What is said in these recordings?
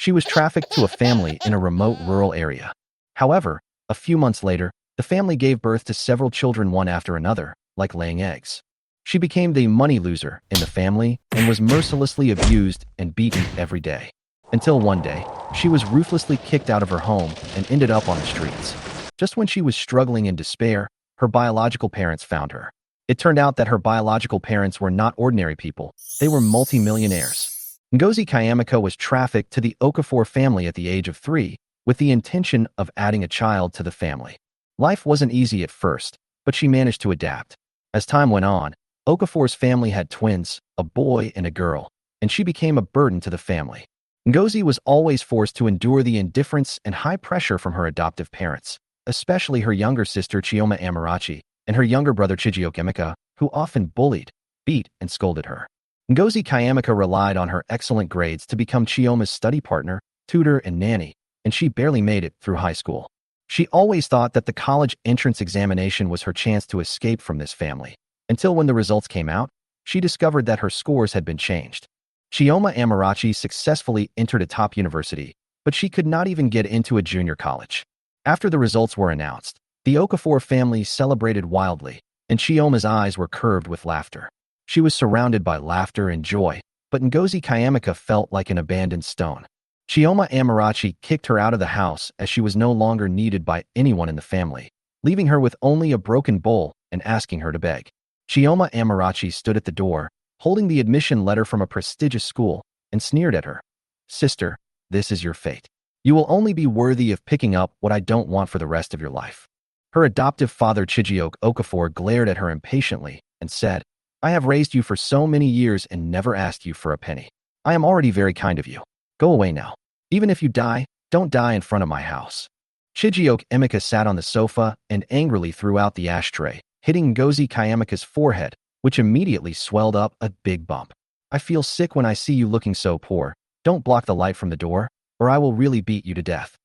She was trafficked to a family in a remote rural area. However, a few months later, the family gave birth to several children one after another, like laying eggs. She became the money loser in the family and was mercilessly abused and beaten every day. Until one day, she was ruthlessly kicked out of her home and ended up on the streets. Just when she was struggling in despair, her biological parents found her. It turned out that her biological parents were not ordinary people. They were multi-millionaires. Ngozi Chiamaka was trafficked to the Okafor family at the age of 3, with the intention of adding a child to the family. Life wasn't easy at first, but she managed to adapt. As time went on, Okafor's family had twins, a boy and a girl, and she became a burden to the family. Ngozi was always forced to endure the indifference and high pressure from her adoptive parents, especially her younger sister Chioma Amarachi and her younger brother Ngozi Chiamaka, who often bullied, beat, and scolded her. Ngozi Chiamaka relied on her excellent grades to become Chioma's study partner, tutor, and nanny, and she barely made it through high school. She always thought that the college entrance examination was her chance to escape from this family. Until when the results came out, she discovered that her scores had been changed. Chioma Amarachi successfully entered a top university, but she could not even get into a junior college. After the results were announced, the Okafor family celebrated wildly, and Chioma's eyes were curved with laughter. She was surrounded by laughter and joy, but Ngozi Chiamaka felt like an abandoned stone. Chioma Amarachi kicked her out of the house as she was no longer needed by anyone in the family, leaving her with only a broken bowl and asking her to beg. Chioma Amarachi stood at the door, holding the admission letter from a prestigious school, and sneered at her. "Sister, this is your fate. You will only be worthy of picking up what I don't want for the rest of your life." Her adoptive father Chijioke Okafor glared at her impatiently and said, "I have raised you for so many years and never asked you for a penny. I am already very kind of you. Go away now. Even if you die, don't die in front of my house." Chijioke Emeka sat on the sofa and angrily threw out the ashtray, hitting Ngozi Chiamaka's forehead, which immediately swelled up a big bump. "I feel sick when I see you looking so poor. Don't block the light from the door, or I will really beat you to death."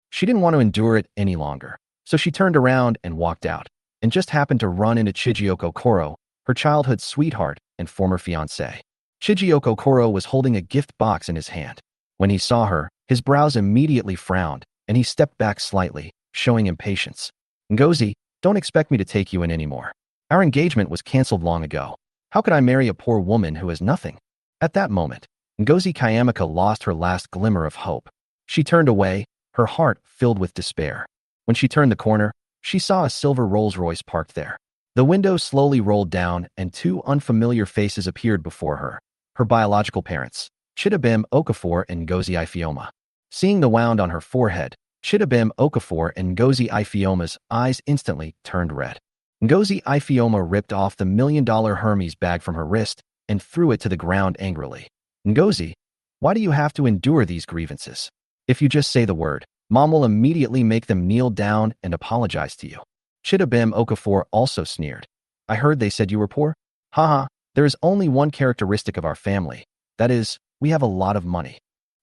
She didn't want to endure it any longer, so she turned around and walked out, and just happened to run into Chijioke Okoro, her childhood sweetheart and former fiancé. Chijioke Okoro was holding a gift box in his hand. When he saw her, his brows immediately frowned, and he stepped back slightly, showing impatience. "Ngozi, don't expect me to take you in anymore. Our engagement was canceled long ago. How could I marry a poor woman who has nothing?" At that moment, Ngozi Chiamaka lost her last glimmer of hope. She turned away, her heart filled with despair. When she turned the corner, she saw a silver Rolls-Royce parked there. The window slowly rolled down and two unfamiliar faces appeared before her, her biological parents, Chidubem Okafor and Ngozi Ifeoma. Seeing the wound on her forehead, Chidubem Okafor and Ngozi Ifeoma's eyes instantly turned red. Ngozi Ifeoma ripped off the $1 million Hermes bag from her wrist and threw it to the ground angrily. "Ngozi, why do you have to endure these grievances? If you just say the word, Mom will immediately make them kneel down and apologize to you." Chidubem Okafor also sneered. "I heard they said you were poor? Haha, there is only one characteristic of our family. That is, we have a lot of money."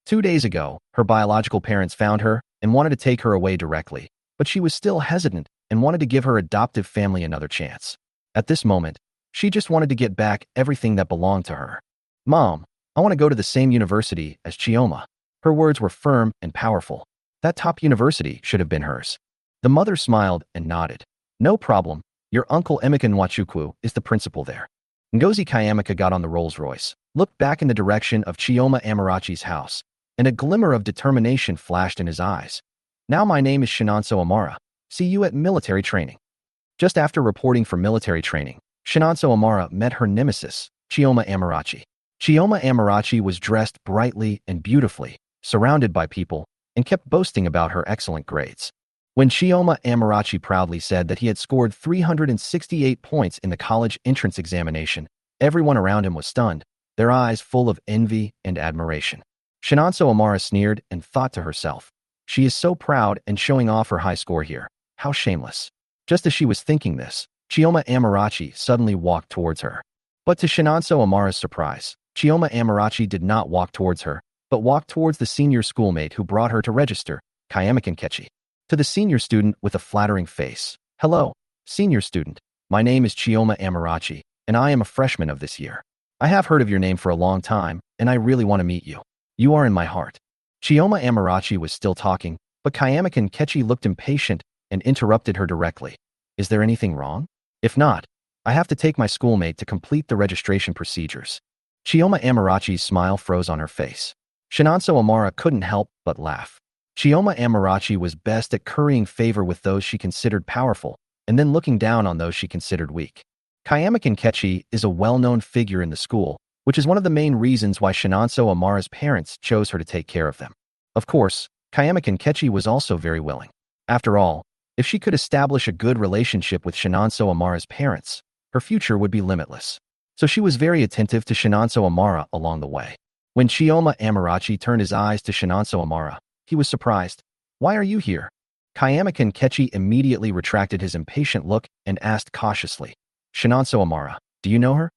2 days ago, her biological parents found her and wanted to take her away directly, but she was still hesitant and wanted to give her adoptive family another chance. At this moment, she just wanted to get back everything that belonged to her. "Mom, I want to go to the same university as Chioma." Her words were firm and powerful. That top university should have been hers. The mother smiled and nodded. "No problem. Your uncle Emeka Nwachukwu is the principal there." Ngozi Chiamaka got on the Rolls-Royce, looked back in the direction of Chioma Amarachi's house, and a glimmer of determination flashed in his eyes. "Now my name is Shinonso Amara. See you at military training." Just after reporting for military training, Shinonso Amara met her nemesis, Chioma Amarachi. Chioma Amarachi was dressed brightly and beautifully, surrounded by people, and kept boasting about her excellent grades. When Chioma Amarachi proudly said that he had scored 368 points in the college entrance examination, everyone around him was stunned, their eyes full of envy and admiration. Shinonso Amara sneered and thought to herself, "She is so proud and showing off her high score here. How shameless." Just as she was thinking this, Chioma Amarachi suddenly walked towards her. But to Shinonso Amara's surprise, Chioma Amarachi did not walk towards her, but walked towards the senior schoolmate who brought her to register, Chiamaka Nkechi. To the senior student with a flattering face, "Hello, senior student. My name is Chioma Amarachi, and I am a freshman of this year. I have heard of your name for a long time, and I really want to meet you. You are in my heart." Chioma Amarachi was still talking, but Kayama Kenkechi looked impatient and interrupted her directly. Is there anything wrong? If not, I have to take my schoolmate to complete the registration procedures. Chioma Amarachi's smile froze on her face. Shinonso Amara couldn't help but laugh. Chioma Amarachi was best at currying favor with those she considered powerful, and then looking down on those she considered weak. Kayama Kenkechi is a well-known figure in the school, which is one of the main reasons why Shinonso Amara's parents chose her to take care of them. Of course, Kayama Kenkechi was also very willing. After all, if she could establish a good relationship with Shinonso Amara's parents, her future would be limitless. So she was very attentive to Shinonso Amara along the way. When Chioma Amarachi turned his eyes to Shinonso Amara, he was surprised. Why are you here? Kayama Kenkechi immediately retracted his impatient look and asked cautiously, Shinonso Amara, do you know her?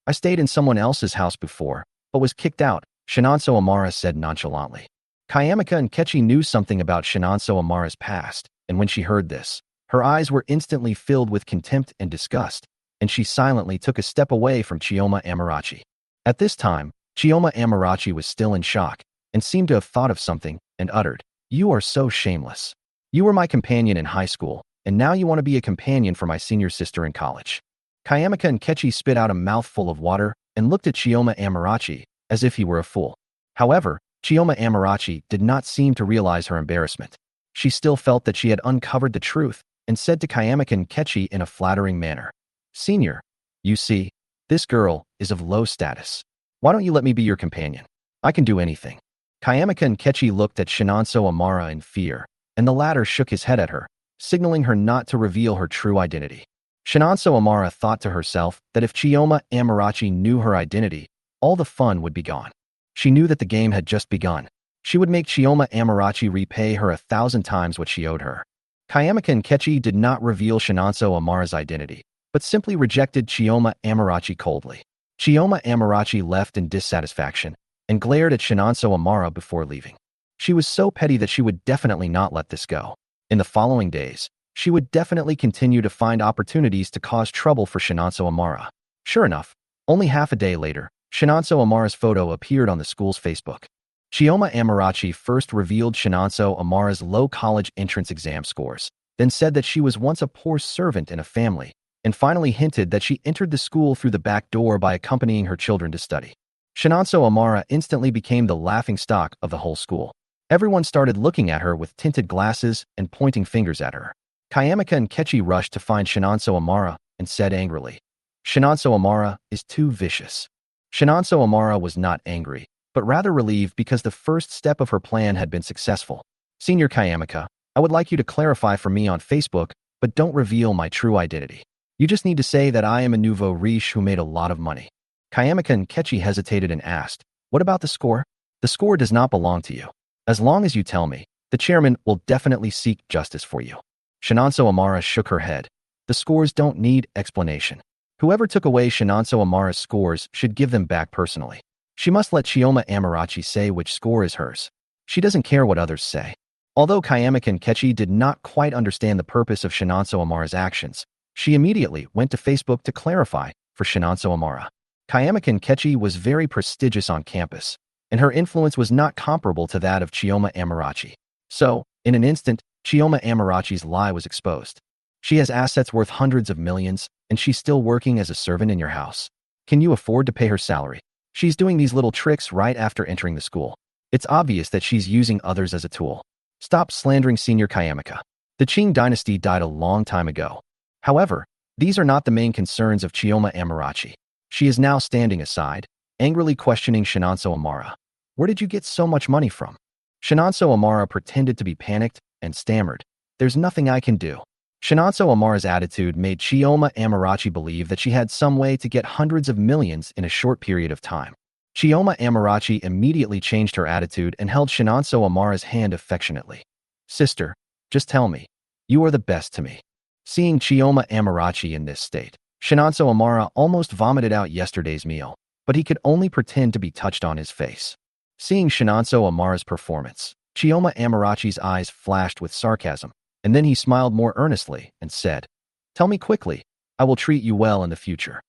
I stayed in someone else's house before, but was kicked out, Shinonso Amara said nonchalantly. Kayama Kenkechi knew something about Shinonso Amara's past, and when she heard this, her eyes were instantly filled with contempt and disgust, and she silently took a step away from Chioma Amarachi. At this time, Chioma Amarachi was still in shock, and seemed to have thought of something, and uttered, You are so shameless. You were my companion in high school, and now you want to be a companion for my senior sister in college. Kayama Kenkechi spit out a mouthful of water and looked at Chioma Amarachi as if he were a fool. However, Chioma Amarachi did not seem to realize her embarrassment. She still felt that she had uncovered the truth and said to Kayama Kenkechi in a flattering manner, Senior, you see, this girl is of low status. Why don't you let me be your companion? I can do anything. Kayama Kenkechi looked at Shinonso Amara in fear, and the latter shook his head at her, signaling her not to reveal her true identity. Shinonso Amara thought to herself that if Chioma Amarachi knew her identity, all the fun would be gone. She knew that the game had just begun. She would make Chioma Amarachi repay her 1,000 times what she owed her. Kayama Kenkechi did not reveal Shinonso Amara's identity, but simply rejected Chioma Amarachi coldly. Chioma Amarachi left in dissatisfaction and glared at Shinonso Amara before leaving. She was so petty that she would definitely not let this go. In the following days, she would definitely continue to find opportunities to cause trouble for Shinonso Amara. Sure enough, only half a day later, Shinonso Amara's photo appeared on the school's Facebook. Chioma Amarachi first revealed Shinonso Amara's low college entrance exam scores, then said that she was once a poor servant in a family, and finally hinted that she entered the school through the back door by accompanying her children to study. Shinonso Amara instantly became the laughingstock of the whole school. Everyone started looking at her with tinted glasses and pointing fingers at her. Kayama Kenkechi rushed to find Shinonso Amara and said angrily, Shinonso Amara is too vicious. Shinonso Amara was not angry, but rather relieved because the first step of her plan had been successful. Senior Kayamaka, I would like you to clarify for me on Facebook, but don't reveal my true identity. You just need to say that I am a nouveau riche who made a lot of money. Kayama Kenkechi hesitated and asked, What about the score? The score does not belong to you. As long as you tell me, the chairman will definitely seek justice for you. Shinonso Amara shook her head. The scores don't need explanation. Whoever took away Shinonso Amara's scores should give them back personally. She must let Chioma Amarachi say which score is hers. She doesn't care what others say. Although Kayama Kenkechi did not quite understand the purpose of Shinonso Amara's actions, she immediately went to Facebook to clarify for Shinonso Amara. Kayama Kenkechi was very prestigious on campus, and her influence was not comparable to that of Chioma Amarachi. So, in an instant, Chioma Amarachi's lie was exposed. She has assets worth hundreds of millions, and she's still working as a servant in your house. Can you afford to pay her salary? She's doing these little tricks right after entering the school. It's obvious that she's using others as a tool. Stop slandering Senior Kayamaka. The Qing dynasty died a long time ago. However, these are not the main concerns of Chioma Amarachi. She is now standing aside, angrily questioning Shinonso Amara. Where did you get so much money from? Shinonso Amara pretended to be panicked and stammered. There's nothing I can do. Shinonso Amara's attitude made Chioma Amarachi believe that she had some way to get hundreds of millions in a short period of time. Chioma Amarachi immediately changed her attitude and held Shinonso Amara's hand affectionately. Sister, just tell me. You are the best to me. Seeing Chioma Amarachi in this state, Shinonso Amara almost vomited out yesterday's meal, but he could only pretend to be touched on his face. Seeing Shinonso Amara's performance, Chioma Amarachi's eyes flashed with sarcasm, and then he smiled more earnestly and said, Tell me quickly, I will treat you well in the future.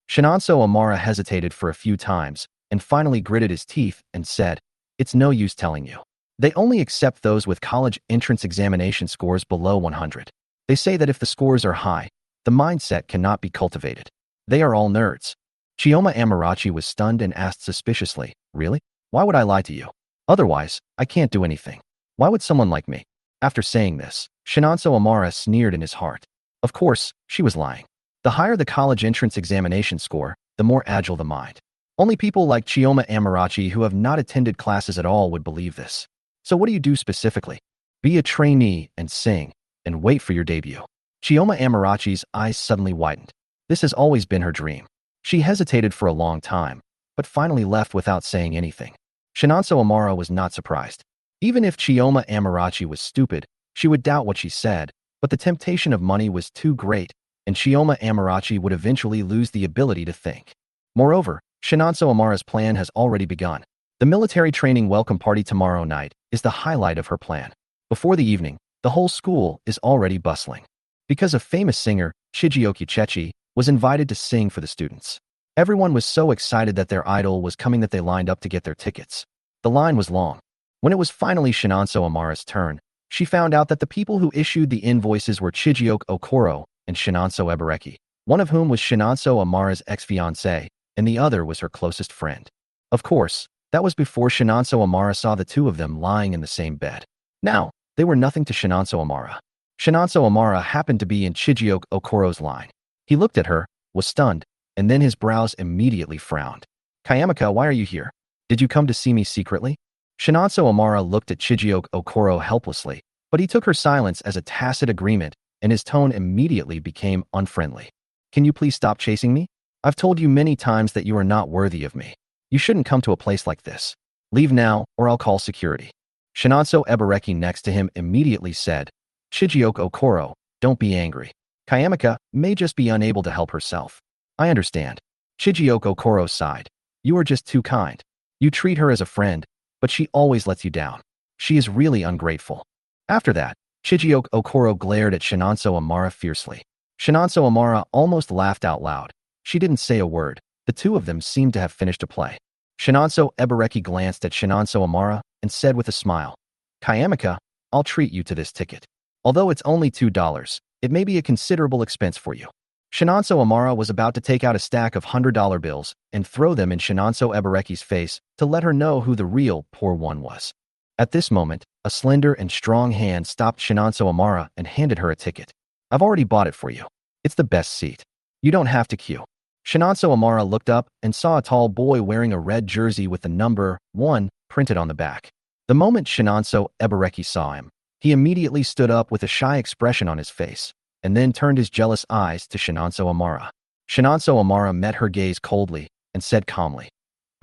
Shinonso Amara hesitated for a few times and finally gritted his teeth and said, It's no use telling you. They only accept those with college entrance examination scores below 100. They say that if the scores are high, the mindset cannot be cultivated. They are all nerds. Chioma Amarachi was stunned and asked suspiciously, "Really? Why would I lie to you? Otherwise, I can't do anything. Why would someone like me?" After saying this, Shinonso Amara sneered in his heart. Of course, she was lying. The higher the college entrance examination score, the more agile the mind. Only people like Chioma Amarachi who have not attended classes at all would believe this. So what do you do specifically? Be a trainee and sing, and wait for your debut. Chioma Amarachi's eyes suddenly widened. This has always been her dream. She hesitated for a long time, but finally left without saying anything. Shinonso Amara was not surprised. Even if Chioma Amarachi was stupid, she would doubt what she said, but the temptation of money was too great, and Chioma Amarachi would eventually lose the ability to think. Moreover, Shinonso Amara's plan has already begun. The military training welcome party tomorrow night is the highlight of her plan. Before the evening, the whole school is already bustling. Because a famous singer, Chijioke Chechi, was invited to sing for the students. Everyone was so excited that their idol was coming that they lined up to get their tickets. The line was long. When it was finally Shinonso Amara's turn, she found out that the people who issued the invoices were Chijioke Okoro and Shinonso Ebareki, one of whom was Shinonso Amara's ex-fiancé, and the other was her closest friend. Of course, that was before Shinonso Amara saw the two of them lying in the same bed. Now, they were nothing to Shinonso Amara. Shinonso Amara happened to be in Chijioke Okoro's line. He looked at her, was stunned, and then his brows immediately frowned. "Chiamaka, why are you here? Did you come to see me secretly?" Shinonso Amara looked at Chijioke Okoro helplessly, but he took her silence as a tacit agreement, and his tone immediately became unfriendly. "Can you please stop chasing me? I've told you many times that you are not worthy of me. You shouldn't come to a place like this. Leave now, or I'll call security." Shinonso Ebareki next to him immediately said, "Chijioke Okoro, don't be angry. Chiamaka may just be unable to help herself. I understand." Chijioke Okoro sighed. "You are just too kind. You treat her as a friend, but she always lets you down. She is really ungrateful." After that, Chijioke Okoro glared at Shinonso Amara fiercely. Shinonso Amara almost laughed out loud. She didn't say a word. The two of them seemed to have finished a play. Shinonso Ebareki glanced at Shinonso Amara and said with a smile, "Chiamaka, I'll treat you to this ticket. Although it's only $2, it may be a considerable expense for you." Shinonso Amara was about to take out a stack of $100 bills and throw them in Shinonso Ebareki's face to let her know who the real poor one was. At this moment, a slender and strong hand stopped Shinonso Amara and handed her a ticket. "I've already bought it for you. It's the best seat. You don't have to queue." Shinonso Amara looked up and saw a tall boy wearing a red jersey with the number 1 printed on the back. The moment Shinonso Ebareki saw him, he immediately stood up with a shy expression on his face, and then turned his jealous eyes to Shinonso Amara. Shinonso Amara met her gaze coldly and said calmly,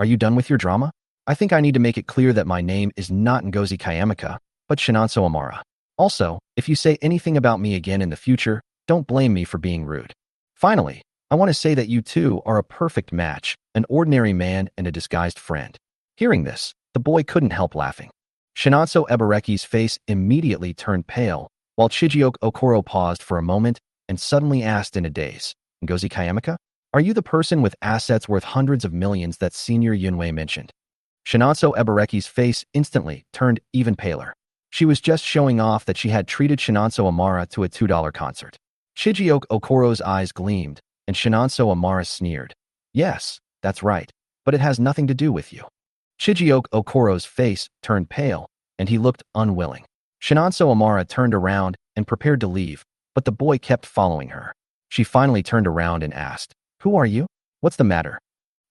"Are you done with your drama? I think I need to make it clear that my name is not Ngozi Chiamaka, but Shinonso Amara. Also, if you say anything about me again in the future, don't blame me for being rude. Finally, I want to say that you two are a perfect match, an ordinary man and a disguised friend." Hearing this, the boy couldn't help laughing. Shinonso Ebareki's face immediately turned pale, while Chijioke Okoro paused for a moment and suddenly asked in a daze, "Ngozi Chiamaka? Are you the person with assets worth hundreds of millions that Senior Yunwei mentioned?" Shinonso Ebareki's face instantly turned even paler. She was just showing off that she had treated Shinonso Amara to a $2 concert. Chijioke Okoro's eyes gleamed, and Shinonso Amara sneered. "Yes, that's right, but it has nothing to do with you." Chijioke Okoro's face turned pale, and he looked unwilling. Shinonso Amara turned around and prepared to leave, but the boy kept following her. She finally turned around and asked, "Who are you? What's the matter?"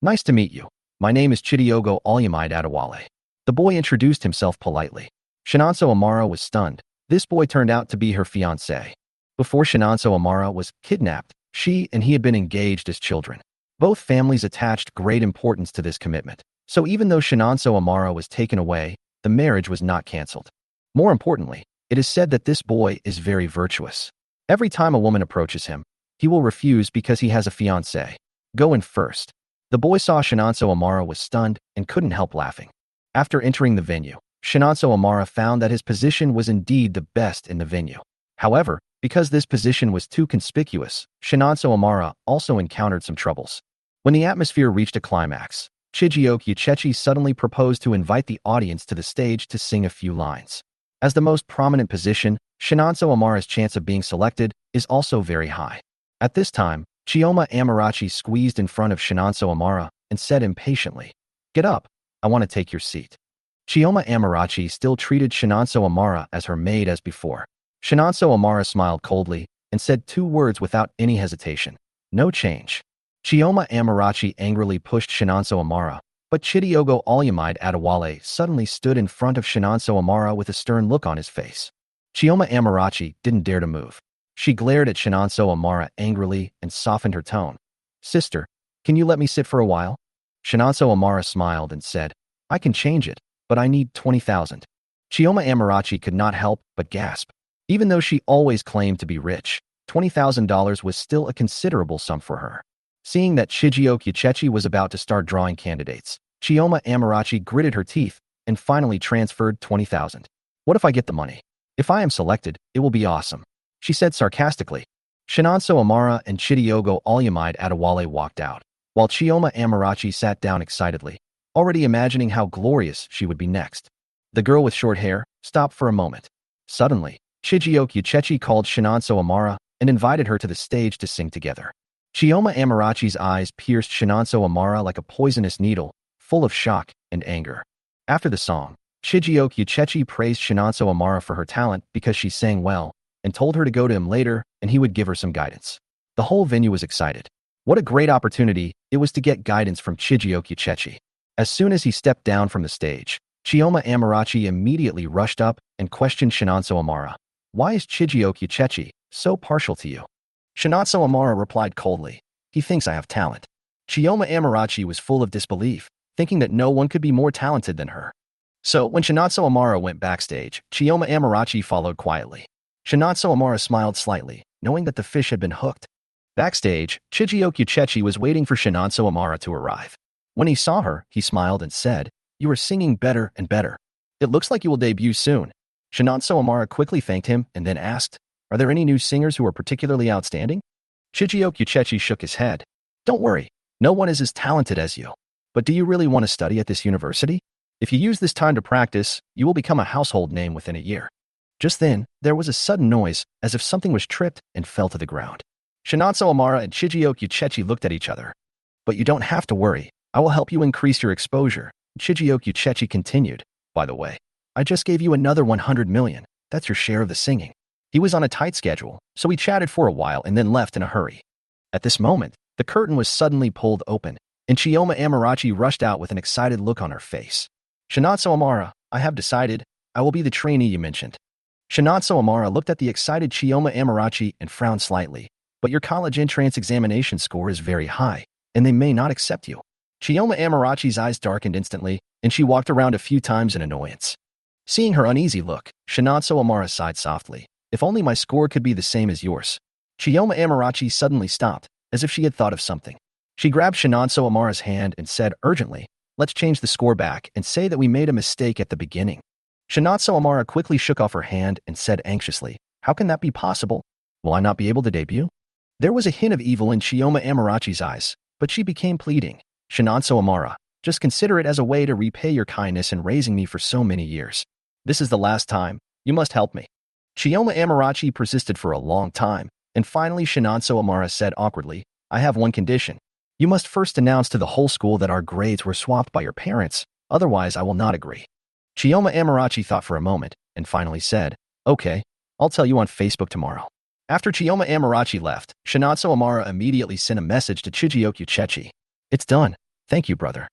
"Nice to meet you. My name is Chidiogo Olumide Adewale." The boy introduced himself politely. Shinonso Amara was stunned. This boy turned out to be her fiancé. Before Shinonso Amara was kidnapped, she and he had been engaged as children. Both families attached great importance to this commitment, so even though Shinonso Amara was taken away, the marriage was not cancelled. More importantly, it is said that this boy is very virtuous. Every time a woman approaches him, he will refuse because he has a fiancé. "Go in first." The boy saw Shinonso Amara was stunned and couldn't help laughing. After entering the venue, Shinonso Amara found that his position was indeed the best in the venue. However, because this position was too conspicuous, Shinonso Amara also encountered some troubles. When the atmosphere reached a climax, Chijioke Uchechi suddenly proposed to invite the audience to the stage to sing a few lines. As the most prominent position, Shinonso Amara's chance of being selected is also very high. At this time, Chioma Amarachi squeezed in front of Shinonso Amara and said impatiently, "Get up, I want to take your seat." Chioma Amarachi still treated Shinonso Amara as her maid as before. Shinonso Amara smiled coldly and said 2 words without any hesitation, "No change." Chioma Amarachi angrily pushed Shinonso Amara, but Chidiogo Olyamide Adewale suddenly stood in front of Shinonso Amara with a stern look on his face. Chioma Amarachi didn't dare to move. She glared at Shinonso Amara angrily and softened her tone. "Sister, can you let me sit for a while?" Shinonso Amara smiled and said, "I can change it, but I need 20,000. Chioma Amarachi could not help but gasp. Even though she always claimed to be rich, $20,000 was still a considerable sum for her. Seeing that Chijioke Uchechi was about to start drawing candidates, Chioma Amarachi gritted her teeth and finally transferred 20,000. "What if I get the money? If I am selected, it will be awesome," she said sarcastically. Shinonso Amara and Chidiogo Olyamide Adewale walked out, while Chioma Amarachi sat down excitedly, already imagining how glorious she would be next. The girl with short hair stopped for a moment. Suddenly, Chijioke Uchechi called Shinonso Amara and invited her to the stage to sing together. Chioma Amarachi's eyes pierced Shinonso Amara like a poisonous needle, full of shock and anger. After the song, Chijioke Uchechi praised Shinonso Amara for her talent because she sang well, and told her to go to him later and he would give her some guidance. The whole venue was excited. What a great opportunity it was to get guidance from Chijioke Uchechi. As soon as he stepped down from the stage, Chioma Amarachi immediately rushed up and questioned Shinonso Amara. "Why is Chijioke Uchechi so partial to you?" Shinonso Amara replied coldly, "He thinks I have talent." Chioma Amarachi was full of disbelief, thinking that no one could be more talented than her. So when Shinonso Amara went backstage, Chioma Amarachi followed quietly. Shinonso Amara smiled slightly, knowing that the fish had been hooked. Backstage, Chijioke Uchechi was waiting for Shinonso Amara to arrive. When he saw her, he smiled and said, "You are singing better and better. It looks like you will debut soon." Shinonso Amara quickly thanked him and then asked, "Are there any new singers who are particularly outstanding?" Chijioke Uchechi shook his head. "Don't worry, no one is as talented as you. But do you really want to study at this university? If you use this time to practice, you will become a household name within a year." Just then, there was a sudden noise, as if something was tripped and fell to the ground. Shinonso Amara and Chijioke Uchechi looked at each other. "But you don't have to worry. I will help you increase your exposure," Chijioke Uchechi continued. "By the way, I just gave you another 100 million. That's your share of the singing." He was on a tight schedule, so he chatted for a while and then left in a hurry. At this moment, the curtain was suddenly pulled open, and Chioma Amarachi rushed out with an excited look on her face. "Shinonso Amara, I have decided. I will be the trainee you mentioned." Shinonso Amara looked at the excited Chioma Amarachi and frowned slightly. "But your college entrance examination score is very high, and they may not accept you." Chioma Amarachi's eyes darkened instantly, and she walked around a few times in annoyance. Seeing her uneasy look, Shinonso Amara sighed softly. "If only my score could be the same as yours." Chioma Amarachi suddenly stopped, as if she had thought of something. She grabbed Shinonso Amara's hand and said urgently, "Let's change the score back and say that we made a mistake at the beginning." Shinonso Amara quickly shook off her hand and said anxiously, "How can that be possible? Will I not be able to debut?" There was a hint of evil in Chioma Amarachi's eyes, but she became pleading. "Shinonso Amara, just consider it as a way to repay your kindness in raising me for so many years. This is the last time. You must help me." Chioma Amarachi persisted for a long time, and finally Shinonso Amara said awkwardly, "I have one condition. You must first announce to the whole school that our grades were swapped by your parents, otherwise I will not agree." Chioma Amarachi thought for a moment, and finally said, "Okay, I'll tell you on Facebook tomorrow." After Chioma Amarachi left, Shinonso Amara immediately sent a message to Chijioke Uchechi. "It's done. Thank you, brother."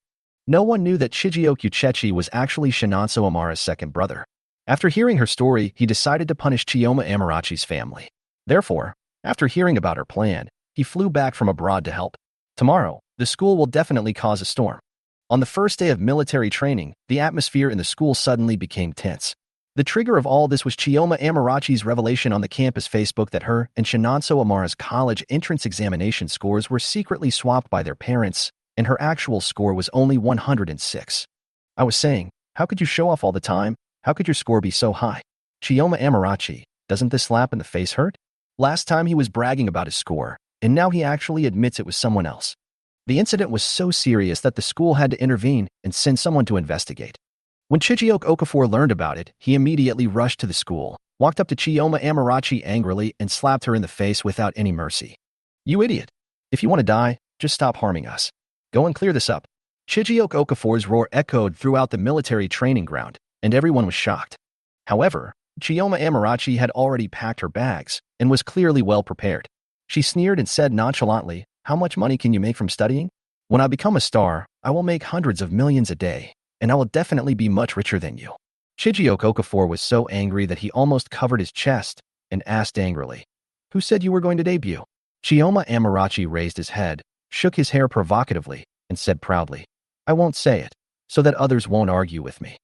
No one knew that Chijioke Uchechi was actually Shinonso Amara's second brother. After hearing her story, he decided to punish Chioma Amarachi's family. Therefore, after hearing about her plan, he flew back from abroad to help. Tomorrow, the school will definitely cause a storm. On the first day of military training, the atmosphere in the school suddenly became tense. The trigger of all this was Chioma Amarachi's revelation on the campus Facebook that her and Shinonso Amara's college entrance examination scores were secretly swapped by their parents, and her actual score was only 106. "I was saying, how could you show off all the time? How could your score be so high? Chioma Amarachi, doesn't this slap in the face hurt? Last time he was bragging about his score, and now he actually admits it was someone else." The incident was so serious that the school had to intervene and send someone to investigate. When Chijioke Okafor learned about it, he immediately rushed to the school, walked up to Chioma Amarachi angrily, and slapped her in the face without any mercy. "You idiot! If you want to die, just stop harming us. Go and clear this up." Chijioke Okafor's roar echoed throughout the military training ground, and everyone was shocked. However, Chioma Amarachi had already packed her bags and was clearly well prepared. She sneered and said nonchalantly, "How much money can you make from studying? When I become a star, I will make hundreds of millions a day, and I will definitely be much richer than you." Chijioke Okafor was so angry that he almost covered his chest and asked angrily, "Who said you were going to debut?" Chioma Amarachi raised his head, shook his hair provocatively, and said proudly, "I won't say it, so that others won't argue with me."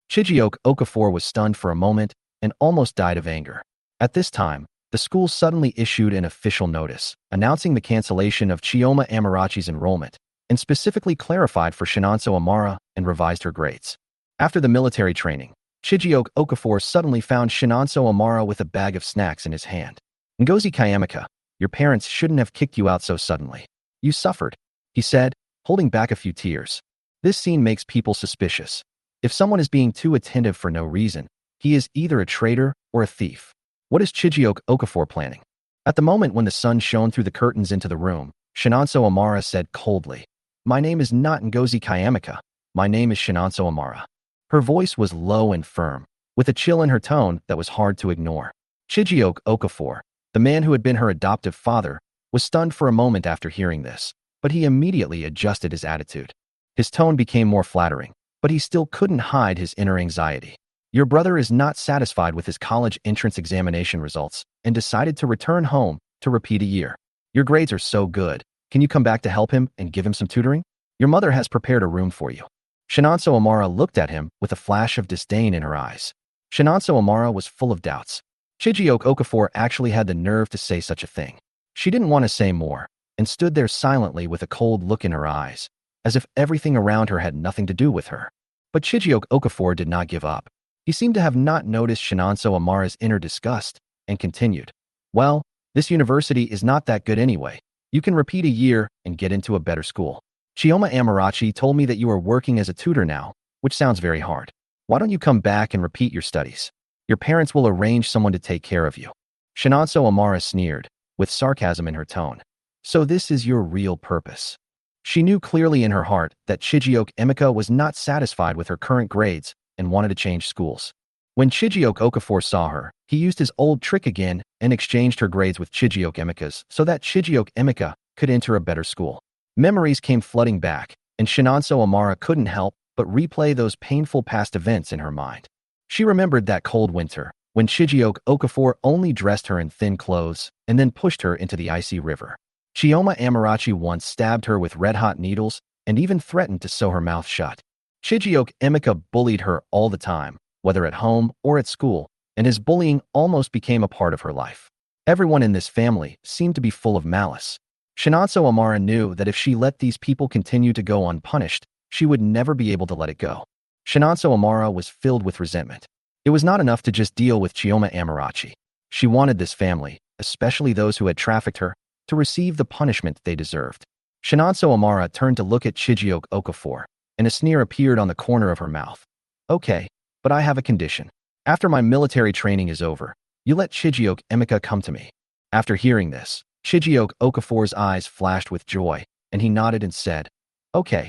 Chijioke Okafor was stunned for a moment and almost died of anger. At this time, the school suddenly issued an official notice, announcing the cancellation of Chioma Amarachi's enrollment, and specifically clarified for Shinonso Amara and revised her grades. After the military training, Chijioke Okafor suddenly found Shinonso Amara with a bag of snacks in his hand. "Ngozi Chiamaka, your parents shouldn't have kicked you out so suddenly. You suffered," he said, holding back a few tears. This scene makes people suspicious. If someone is being too attentive for no reason, he is either a traitor or a thief. What is Chijioke Okafor planning? At the moment when the sun shone through the curtains into the room, Shinonso Amara said coldly, "My name is not Ngozi Chiamaka. My name is Shinonso Amara." Her voice was low and firm, with a chill in her tone that was hard to ignore. Chijioke Okafor, the man who had been her adoptive father, was stunned for a moment after hearing this, but he immediately adjusted his attitude. His tone became more flattering, but he still couldn't hide his inner anxiety. "Your brother is not satisfied with his college entrance examination results and decided to return home to repeat a year. Your grades are so good. Can you come back to help him and give him some tutoring? Your mother has prepared a room for you." Shinonso Amara looked at him with a flash of disdain in her eyes. Shinonso Amara was full of doubts. Chijioke Okafor actually had the nerve to say such a thing. She didn't want to say more, and stood there silently with a cold look in her eyes, as if everything around her had nothing to do with her. But Chijioke Okafor did not give up. He seemed to have not noticed Shinonso Amara's inner disgust, and continued, "Well, this university is not that good anyway. You can repeat a year and get into a better school. Chioma Amarachi told me that you are working as a tutor now, which sounds very hard. Why don't you come back and repeat your studies? Your parents will arrange someone to take care of you." Shinonso Amara sneered, with sarcasm in her tone. "So this is your real purpose." She knew clearly in her heart that Chijioke Emeka was not satisfied with her current grades and wanted to change schools. When Chijioke Okafor saw her, he used his old trick again and exchanged her grades with Chijioke Emeka's so that Chijioke Emeka could enter a better school. Memories came flooding back, and Shinonso Amara couldn't help but replay those painful past events in her mind. She remembered that cold winter, when Chijioke Okafor only dressed her in thin clothes and then pushed her into the icy river. Chioma Amarachi once stabbed her with red-hot needles and even threatened to sew her mouth shut. Chijioke Emeka bullied her all the time, whether at home or at school, and his bullying almost became a part of her life. Everyone in this family seemed to be full of malice. Shinonso Amara knew that if she let these people continue to go unpunished, she would never be able to let it go. Shinonso Amara was filled with resentment. It was not enough to just deal with Chioma Amarachi. She wanted this family, especially those who had trafficked her, to receive the punishment they deserved. Shinonso Amara turned to look at Chijioke Okafor, and a sneer appeared on the corner of her mouth. "Okay, but I have a condition. After my military training is over, you let Chijioke Emeka come to me." After hearing this, Chijioke Okafor's eyes flashed with joy, and he nodded and said, Okay,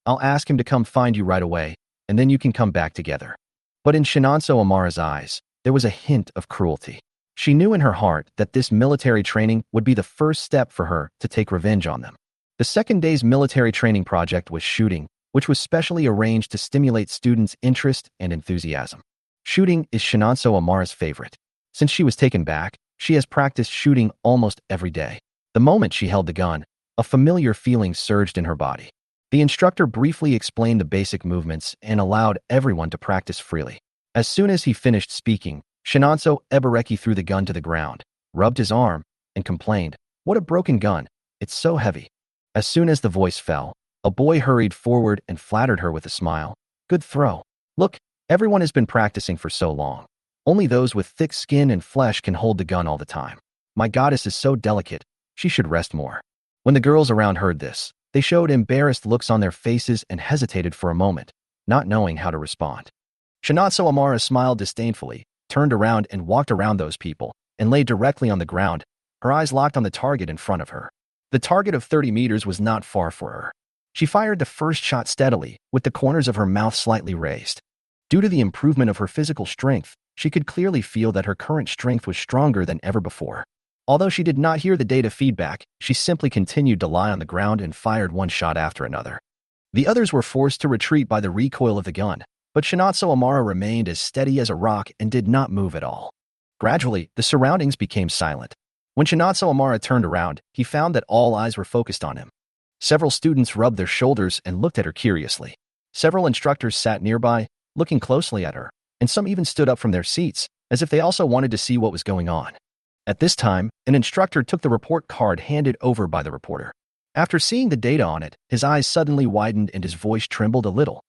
I'll ask him to come find you right away, and then you can come back together." But in Shinonso Amara's eyes, there was a hint of cruelty. She knew in her heart that this military training would be the first step for her to take revenge on them. The second day's military training project was shooting, which was specially arranged to stimulate students' interest and enthusiasm. Shooting is Shinonso Amara's favorite. Since she was taken back, she has practiced shooting almost every day. The moment she held the gun, a familiar feeling surged in her body. The instructor briefly explained the basic movements and allowed everyone to practice freely. As soon as he finished speaking, Shinonso Ebareki threw the gun to the ground, rubbed his arm, and complained, "What a broken gun. It's so heavy." As soon as the voice fell, a boy hurried forward and flattered her with a smile. "Good throw. Look, everyone has been practicing for so long. Only those with thick skin and flesh can hold the gun all the time. My goddess is so delicate. She should rest more." When the girls around heard this, they showed embarrassed looks on their faces and hesitated for a moment, not knowing how to respond. Shinatsu Amara smiled disdainfully, turned around and walked around those people, and lay directly on the ground, her eyes locked on the target in front of her. The target of 30 meters was not far for her. She fired the first shot steadily, with the corners of her mouth slightly raised. Due to the improvement of her physical strength, she could clearly feel that her current strength was stronger than ever before. Although she did not hear the data feedback, she simply continued to lie on the ground and fired one shot after another. The others were forced to retreat by the recoil of the gun, but Shinatsu Amara remained as steady as a rock and did not move at all. Gradually, the surroundings became silent. When Shinatsu Amara turned around, he found that all eyes were focused on him. Several students rubbed their shoulders and looked at her curiously. Several instructors sat nearby, looking closely at her, and some even stood up from their seats, as if they also wanted to see what was going on. At this time, an instructor took the report card handed over by the reporter. After seeing the data on it, his eyes suddenly widened and his voice trembled a little.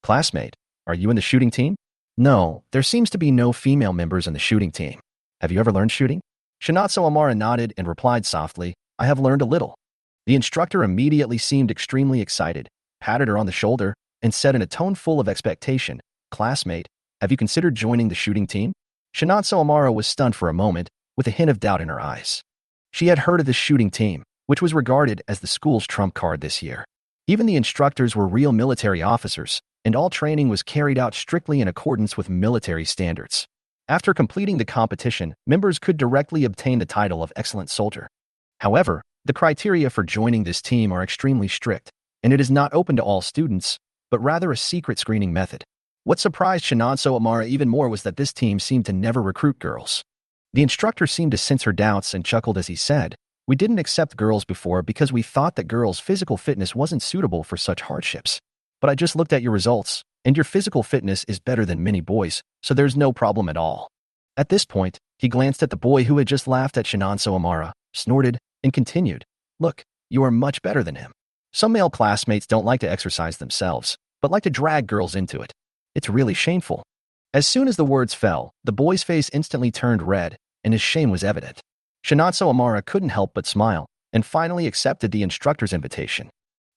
"Classmate, are you in the shooting team?" "No, there seems to be no female members in the shooting team. Have you ever learned shooting?" Shinatsu Amara nodded and replied softly, "I have learned a little." The instructor immediately seemed extremely excited, patted her on the shoulder, and said in a tone full of expectation, "Classmate, have you considered joining the shooting team?" Shinatsu Amara was stunned for a moment, with a hint of doubt in her eyes. She had heard of the shooting team, which was regarded as the school's trump card this year. Even the instructors were real military officers, and all training was carried out strictly in accordance with military standards. After completing the competition, members could directly obtain the title of Excellent Soldier. However, the criteria for joining this team are extremely strict, and it is not open to all students, but rather a secret screening method. What surprised Shinatsu Amara even more was that this team seemed to never recruit girls. The instructor seemed to sense her doubts and chuckled as he said, "We didn't accept girls before because we thought that girls' physical fitness wasn't suitable for such hardships. But I just looked at your results, and your physical fitness is better than many boys, so there's no problem at all." At this point, he glanced at the boy who had just laughed at Shinatsu Amara, snorted, and continued, "Look, you are much better than him." Some male classmates don't like to exercise themselves, but like to drag girls into it. It's really shameful. As soon as the words fell, the boy's face instantly turned red, and his shame was evident. Shinatsu Amara couldn't help but smile, and finally accepted the instructor's invitation.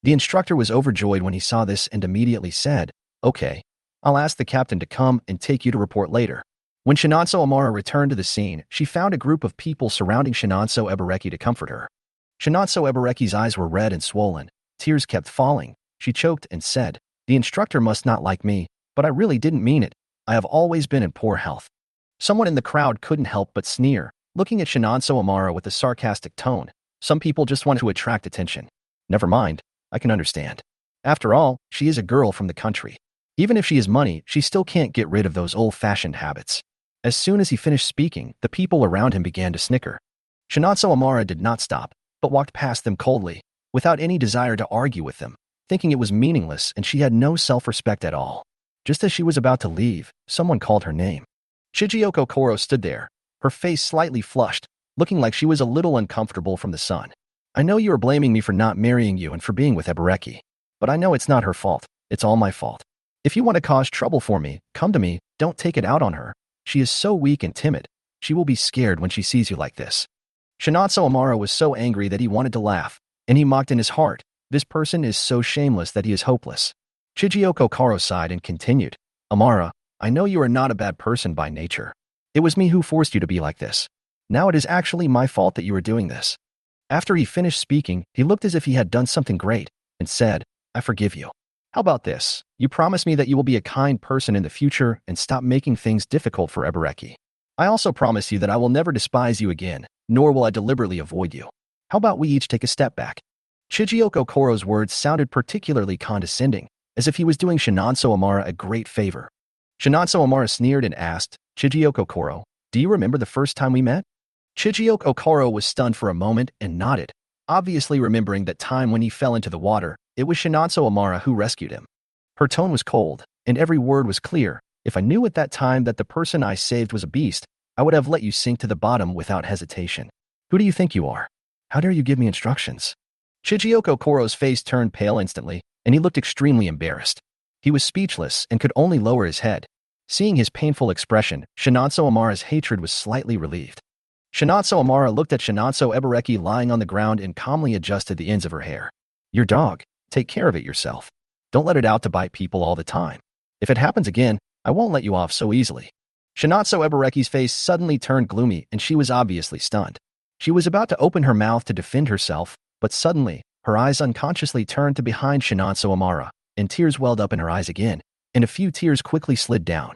The instructor was overjoyed when he saw this and immediately said, "Okay, I'll ask the captain to come and take you to report later." When Shinatsu Amara returned to the scene, she found a group of people surrounding Shinatsu Ebareki to comfort her. Shinatsu Ebareki's eyes were red and swollen. Tears kept falling. She choked and said, "The instructor must not like me, but I really didn't mean it. I have always been in poor health." Someone in the crowd couldn't help but sneer, looking at Shinatsu Amara with a sarcastic tone. Some people just want to attract attention. Never mind, I can understand. After all, she is a girl from the country. Even if she has money, she still can't get rid of those old-fashioned habits. As soon as he finished speaking, the people around him began to snicker. Shinatsu Amara did not stop, but walked past them coldly, without any desire to argue with them, thinking it was meaningless and she had no self-respect at all. Just as she was about to leave, someone called her name. Chijioko Koro stood there, her face slightly flushed, looking like she was a little uncomfortable from the sun. "I know you are blaming me for not marrying you and for being with Ebareki, but I know it's not her fault. It's all my fault. If you want to cause trouble for me, come to me, don't take it out on her. She is so weak and timid. She will be scared when she sees you like this." Shinatsu Amara was so angry that he wanted to laugh, and he mocked in his heart, "This person is so shameless that he is hopeless." Chijioko Koro sighed and continued, "Amara, I know you are not a bad person by nature. It was me who forced you to be like this. Now it is actually my fault that you are doing this." After he finished speaking, he looked as if he had done something great, and said, "I forgive you. How about this? You promise me that you will be a kind person in the future and stop making things difficult for Ebareki. I also promise you that I will never despise you again, nor will I deliberately avoid you. How about we each take a step back?" Chijioko Koro's words sounded particularly condescending, as if he was doing Shinatsu Amara a great favor. Shinatsu Amara sneered and asked, "Chijioko Koro, do you remember the first time we met?" Chijioko Koro was stunned for a moment and nodded, obviously remembering that time when he fell into the water. It was Shinatsu Amara who rescued him. Her tone was cold, and every word was clear. "If I knew at that time that the person I saved was a beast, I would have let you sink to the bottom without hesitation. Who do you think you are? How dare you give me instructions?" Chijioko Koro's face turned pale instantly, and he looked extremely embarrassed. He was speechless and could only lower his head. Seeing his painful expression, Shinatsu Amara's hatred was slightly relieved. Shinatsu Amara looked at Shinatsu Ebareki lying on the ground and calmly adjusted the ends of her hair. Your dog. Take care of it yourself. Don't let it out to bite people all the time. If it happens again, I won't let you off so easily. Shinatsu Ebareki's face suddenly turned gloomy and she was obviously stunned. She was about to open her mouth to defend herself, but suddenly, her eyes unconsciously turned to behind Shinatsu Amara, and tears welled up in her eyes again, and a few tears quickly slid down.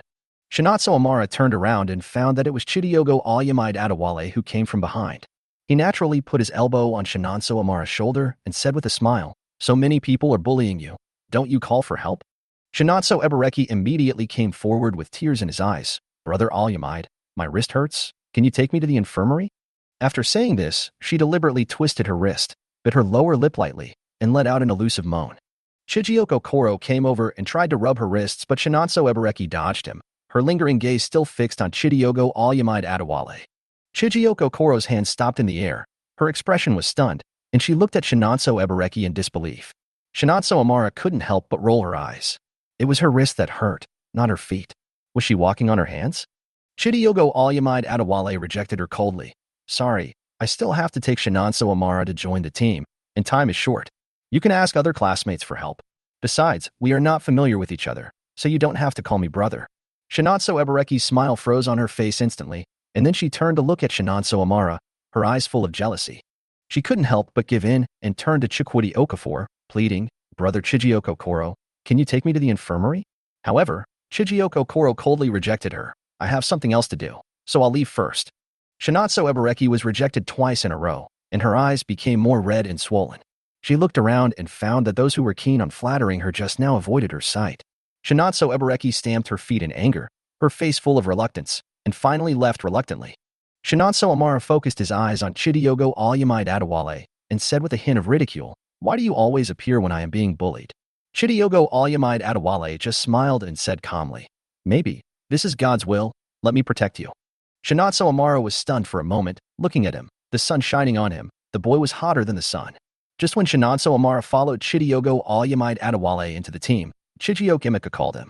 Shinatsu Amara turned around and found that it was Chidiogo Alyamide Adewale who came from behind. He naturally put his elbow on Shinatsu Amara's shoulder and said with a smile, "So many people are bullying you. Don't you call for help?" Shinatsu Ebareki immediately came forward with tears in his eyes. "Brother Alyamide, my wrist hurts. Can you take me to the infirmary?" After saying this, she deliberately twisted her wrist, bit her lower lip lightly, and let out an elusive moan. Chijioko Koro came over and tried to rub her wrists, but Shinatsu Ebareki dodged him, her lingering gaze still fixed on Chidiogo Alyamide Adewale. Chijioko Koro's hand stopped in the air. Her expression was stunned, and she looked at Shinatsu Ebareki in disbelief. Shinatsu Amara couldn't help but roll her eyes. It was her wrist that hurt, not her feet. Was she walking on her hands? Chidiogo Alyamide Adewale rejected her coldly. "Sorry, I still have to take Shinatsu Amara to join the team, and time is short. You can ask other classmates for help. Besides, we are not familiar with each other, so you don't have to call me brother." Shinatsu Ebareki's smile froze on her face instantly, and then she turned to look at Shinatsu Amara, her eyes full of jealousy. She couldn't help but give in and turned to Chikwudi Okafor, pleading, "Brother Chijioko Koro, can you take me to the infirmary?" However, Chijioko Koro coldly rejected her. "I have something else to do, so I'll leave first." Shinatsu Ebareki was rejected twice in a row, and her eyes became more red and swollen. She looked around and found that those who were keen on flattering her just now avoided her sight. Shinatsu Ebareki stamped her feet in anger, her face full of reluctance, and finally left reluctantly. Shinatsu Amara focused his eyes on Chidiogo Alyamide Adewale and said with a hint of ridicule, "Why do you always appear when I am being bullied?" Chidiogo Alyamide Adewale just smiled and said calmly, "Maybe. This is God's will. Let me protect you." Shinatsu Amara was stunned for a moment, looking at him, the sun shining on him. The boy was hotter than the sun. Just when Shinatsu Amara followed Chidiogo Alyamide Adewale into the team, Chijioke Imika called him.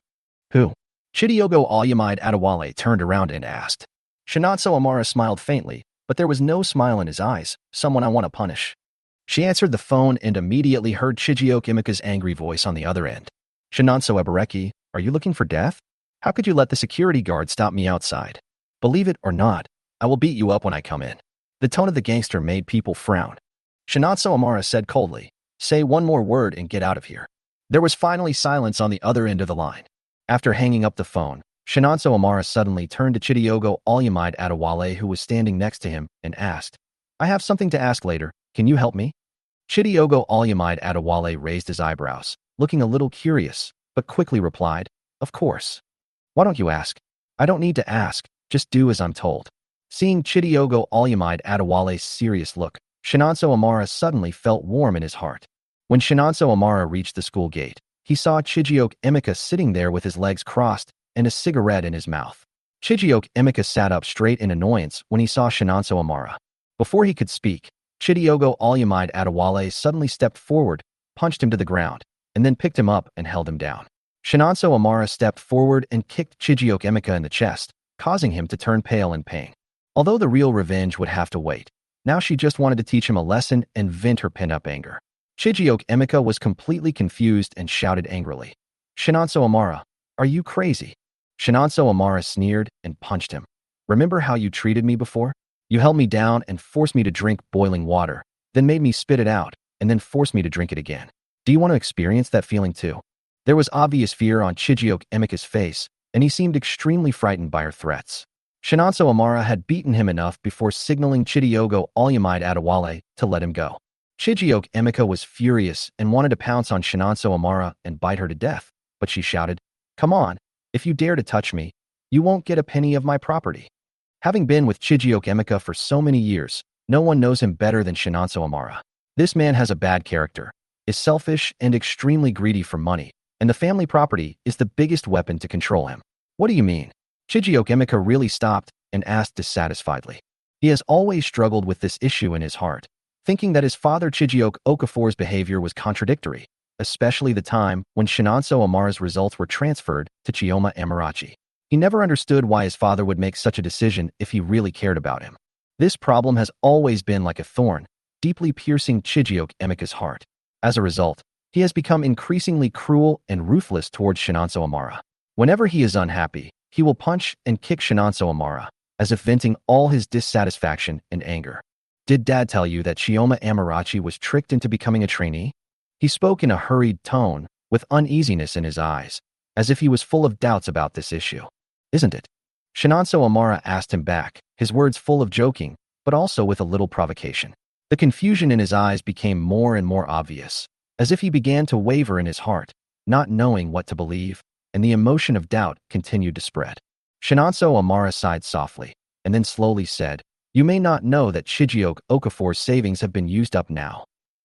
"Who?" Chidiogo Alyamide Adewale turned around and asked. Shinatsu Amara smiled faintly, but there was no smile in his eyes. "Someone I want to punish." She answered the phone and immediately heard Chijioke Imika's angry voice on the other end. "Shinatsu Ebareki, are you looking for death? How could you let the security guard stop me outside? Believe it or not, I will beat you up when I come in." The tone of the gangster made people frown. Shinatsu Amara said coldly, "Say one more word and get out of here." There was finally silence on the other end of the line. After hanging up the phone, Shinatsu Amara suddenly turned to Chidiogo Alyamide Adewale, who was standing next to him, and asked, "I have something to ask later. Can you help me?" Chidiogo Alyamide Adewale raised his eyebrows, looking a little curious, but quickly replied, "Of course. Why don't you ask?" "I don't need to ask. Just do as I'm told." Seeing Chidiogo Alyamide Adewale's serious look, Shinatsu Amara suddenly felt warm in his heart. When Shinatsu Amara reached the school gate, he saw Chijioke Imika sitting there with his legs crossed and a cigarette in his mouth. Chijioke Imika sat up straight in annoyance when he saw Shinatsu Amara. Before he could speak, Chidiogo Alyamide Adewale suddenly stepped forward, punched him to the ground, and then picked him up and held him down. Shinatsu Amara stepped forward and kicked Chijioke Imika in the chest, causing him to turn pale in pain. Although the real revenge would have to wait, now she just wanted to teach him a lesson and vent her pent-up anger. Chijioke Imika was completely confused and shouted angrily, "Shinatsu Amara, are you crazy?" Shinatsu Amara sneered and punched him. "Remember how you treated me before? You held me down and forced me to drink boiling water, then made me spit it out, and then forced me to drink it again. Do you want to experience that feeling too?" There was obvious fear on Chijioke Imika's face, and he seemed extremely frightened by her threats. Shinatsu Amara had beaten him enough before signaling Chidiogo Alyamide Adewale to let him go. Chijioke Imika was furious and wanted to pounce on Shinatsu Amara and bite her to death, but she shouted, "Come on, if you dare to touch me, you won't get a penny of my property." Having been with Chijioke Imika for so many years, no one knows him better than Shinatsu Amara. This man has a bad character, is selfish and extremely greedy for money, and the family property is the biggest weapon to control him. "What do you mean?" Chijioke Imika really stopped and asked dissatisfiedly. He has always struggled with this issue in his heart, thinking that his father Chijioke Okafor's behavior was contradictory, especially the time when Shinatsu Amara's results were transferred to Chioma Amarachi. He never understood why his father would make such a decision if he really cared about him. This problem has always been like a thorn, deeply piercing Chijioke Emeka's heart. As a result, he has become increasingly cruel and ruthless towards Shinonso Amara. Whenever he is unhappy, he will punch and kick Shinonso Amara, as if venting all his dissatisfaction and anger. Did Dad tell you that Chioma Amarachi was tricked into becoming a trainee? He spoke in a hurried tone, with uneasiness in his eyes, as if he was full of doubts about this issue. Isn't it? Shinonso Amara asked him back, his words full of joking, but also with a little provocation. The confusion in his eyes became more and more obvious, as if he began to waver in his heart, not knowing what to believe, and the emotion of doubt continued to spread. Shinonso Amara sighed softly, and then slowly said, "You may not know that Chijioke Okafor's savings have been used up now."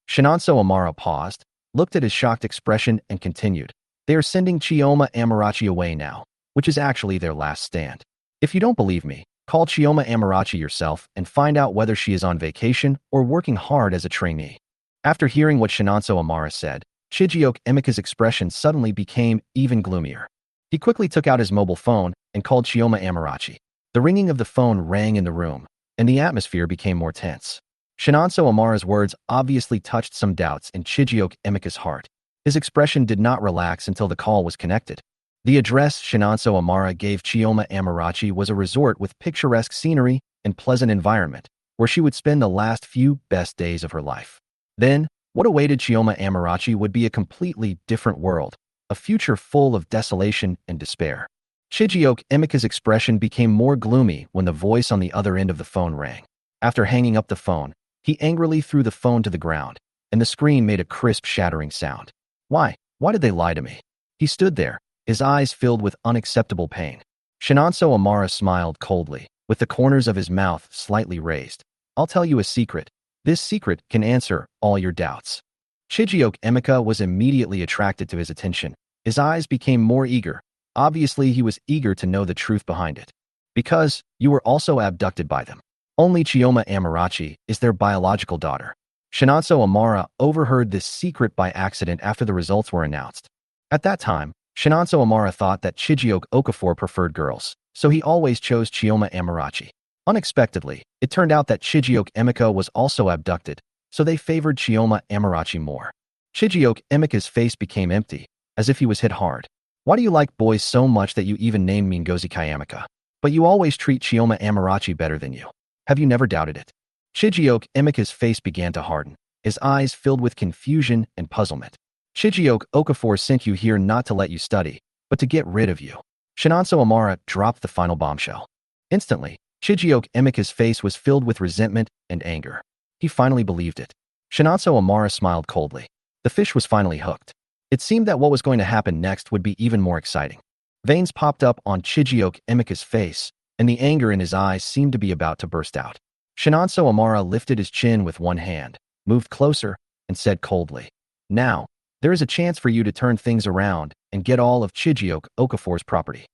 Shinonso Amara paused, looked at his shocked expression, and continued, "They are sending Chioma Amarachi away now, which is actually their last stand. If you don't believe me, call Chioma Amarachi yourself and find out whether she is on vacation or working hard as a trainee." After hearing what Shinonso Amara said, Chijioke Emeka's expression suddenly became even gloomier. He quickly took out his mobile phone and called Chioma Amarachi. The ringing of the phone rang in the room, and the atmosphere became more tense. Shinonso Amara's words obviously touched some doubts in Chijioke Emeka's heart. His expression did not relax until the call was connected. The address Shinonso Amara gave Chioma Amarachi was a resort with picturesque scenery and pleasant environment, where she would spend the last few best days of her life. Then, what awaited Chioma Amarachi would be a completely different world, a future full of desolation and despair. Chijioke Emeka's expression became more gloomy when the voice on the other end of the phone rang. After hanging up the phone, he angrily threw the phone to the ground, and the screen made a crisp, shattering sound. Why did they lie to me? He stood there, his eyes filled with unacceptable pain. Shinonso Amara smiled coldly, with the corners of his mouth slightly raised. "I'll tell you a secret. This secret can answer all your doubts." Chijioke Emeka was immediately attracted to his attention. His eyes became more eager. Obviously, he was eager to know the truth behind it. "Because you were also abducted by them. Only Chioma Amarachi is their biological daughter." Shinonso Amara overheard this secret by accident after the results were announced. At that time, Shinonso Amara thought that Chijioke Okafor preferred girls, so he always chose Chioma Amarachi. Unexpectedly, it turned out that Chijioke Emeka was also abducted, so they favored Chioma Amarachi more. Chijioke Emeka's face became empty, as if he was hit hard. "Why do you like boys so much that you even named me Ngozi Chiamaka? But you always treat Chioma Amarachi better than you. Have you never doubted it?" Chijioke Emeka's face began to harden, his eyes filled with confusion and puzzlement. "Chijioke Okafor sent you here not to let you study, but to get rid of you." Shinonso Amara dropped the final bombshell. Instantly, Chijioke Emeka's face was filled with resentment and anger. He finally believed it. Shinonso Amara smiled coldly. The fish was finally hooked. It seemed that what was going to happen next would be even more exciting. Veins popped up on Chijioke Emeka's face, and the anger in his eyes seemed to be about to burst out. Shinonso Amara lifted his chin with one hand, moved closer, and said coldly, "Now, there is a chance for you to turn things around and get all of Chijioke Okafor's property."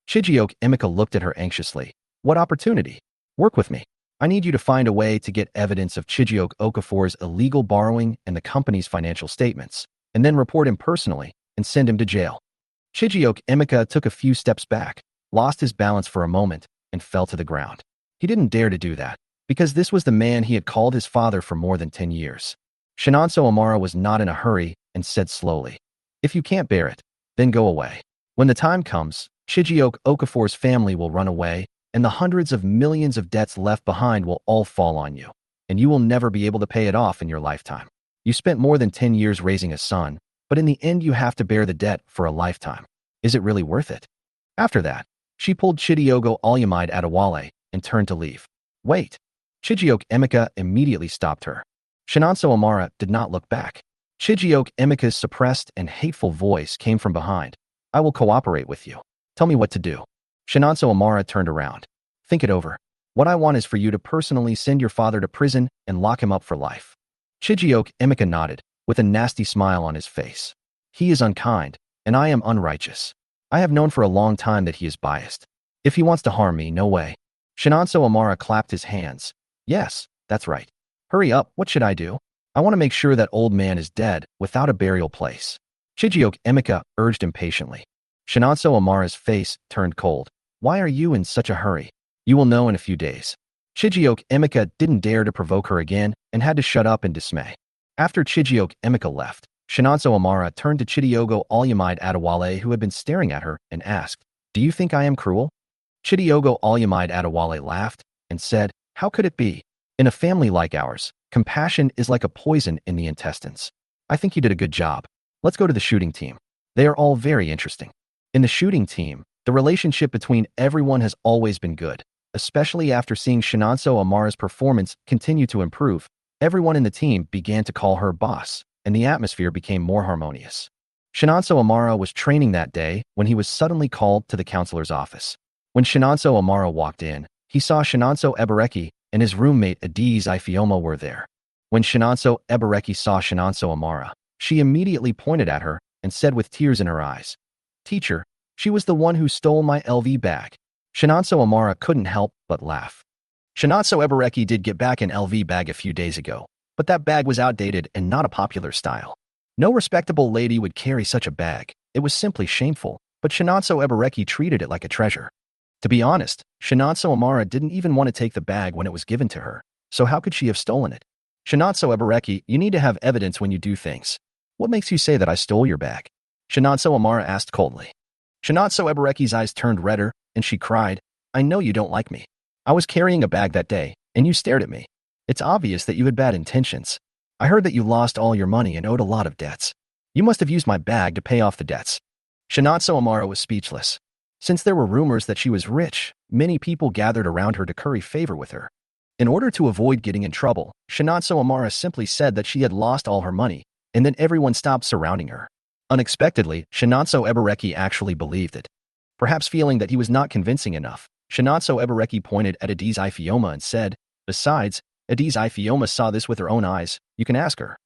Chijioke Emeka looked at her anxiously. "What opportunity? Work with me. I need you to find a way to get evidence of Chijioke Okafor's illegal borrowing and the company's financial statements, and then report him personally and send him to jail." Chijioke Emeka took a few steps back, lost his balance for a moment, and fell to the ground. He didn't dare to do that, because this was the man he had called his father for more than 10 years. Shinonso Amara was not in a hurry and said slowly, "If you can't bear it, then go away. When the time comes, Chijioke Okafor's family will run away, and the hundreds of millions of debts left behind will all fall on you, and you will never be able to pay it off in your lifetime. You spent more than 10 years raising a son, but in the end you have to bear the debt for a lifetime. Is it really worth it?" After that, she pulled Chidiogo Olumide Adewale and turned to leave. "Wait." Chijioke Emeka immediately stopped her. Shinonso Amara did not look back. Chijioke Emeka's suppressed and hateful voice came from behind. "I will cooperate with you. Tell me what to do." Shinonso Amara turned around. "Think it over. What I want is for you to personally send your father to prison and lock him up for life." Chijioke Emeka nodded, with a nasty smile on his face. "He is unkind, and I am unrighteous. I have known for a long time that he is biased. If he wants to harm me, no way." Shinonso Amara clapped his hands. "Yes, that's right. Hurry up, what should I do? I want to make sure that old man is dead without a burial place." Chijioke Emeka urged impatiently. Shinonso Amara's face turned cold. "Why are you in such a hurry? You will know in a few days." Chijioke Emeka didn't dare to provoke her again and had to shut up in dismay. After Chijioke Emeka left, Shinonso Amara turned to Chidiogo Olumide Adewale, who had been staring at her, and asked, "Do you think I am cruel?" Chidiogo Olumide Adewale laughed and said, "How could it be? In a family like ours, compassion is like a poison in the intestines. I think you did a good job. Let's go to the shooting team. They are all very interesting." In the shooting team, the relationship between everyone has always been good, especially after seeing Shinonso Amara's performance continue to improve. Everyone in the team began to call her boss, and the atmosphere became more harmonious. Shinonso Amara was training that day when he was suddenly called to the counselor's office. When Shinonso Amara walked in, he saw Shinonso Ebareki and his roommate Adiz Ifeoma were there. When Shinonso Ebareki saw Shinonso Amara, she immediately pointed at her and said with tears in her eyes, "Teacher, she was the one who stole my LV bag." Shinonso Amara couldn't help but laugh. Shinonso Ebareki did get back an LV bag a few days ago, but that bag was outdated and not a popular style. No respectable lady would carry such a bag. It was simply shameful, but Shinonso Ebareki treated it like a treasure. To be honest, Shinonso Amara didn't even want to take the bag when it was given to her, so how could she have stolen it? Shinonso Ebareki, you need to have evidence when you do things. What makes you say that I stole your bag? Shinonso Amara asked coldly. Shinonso Ebareki's eyes turned redder, and she cried, "I know you don't like me. I was carrying a bag that day, and you stared at me. It's obvious that you had bad intentions. I heard that you lost all your money and owed a lot of debts. You must have used my bag to pay off the debts." Shinonso Amara was speechless. Since there were rumors that she was rich, many people gathered around her to curry favor with her. In order to avoid getting in trouble, Shinonso Amara simply said that she had lost all her money, and then everyone stopped surrounding her. Unexpectedly, Shinonso Ebareki actually believed it. Perhaps feeling that he was not convincing enough, Shinonso Ebareki pointed at Adiz Ifeoma and said, "Besides, Adiz Ifeoma saw this with her own eyes. You can ask her."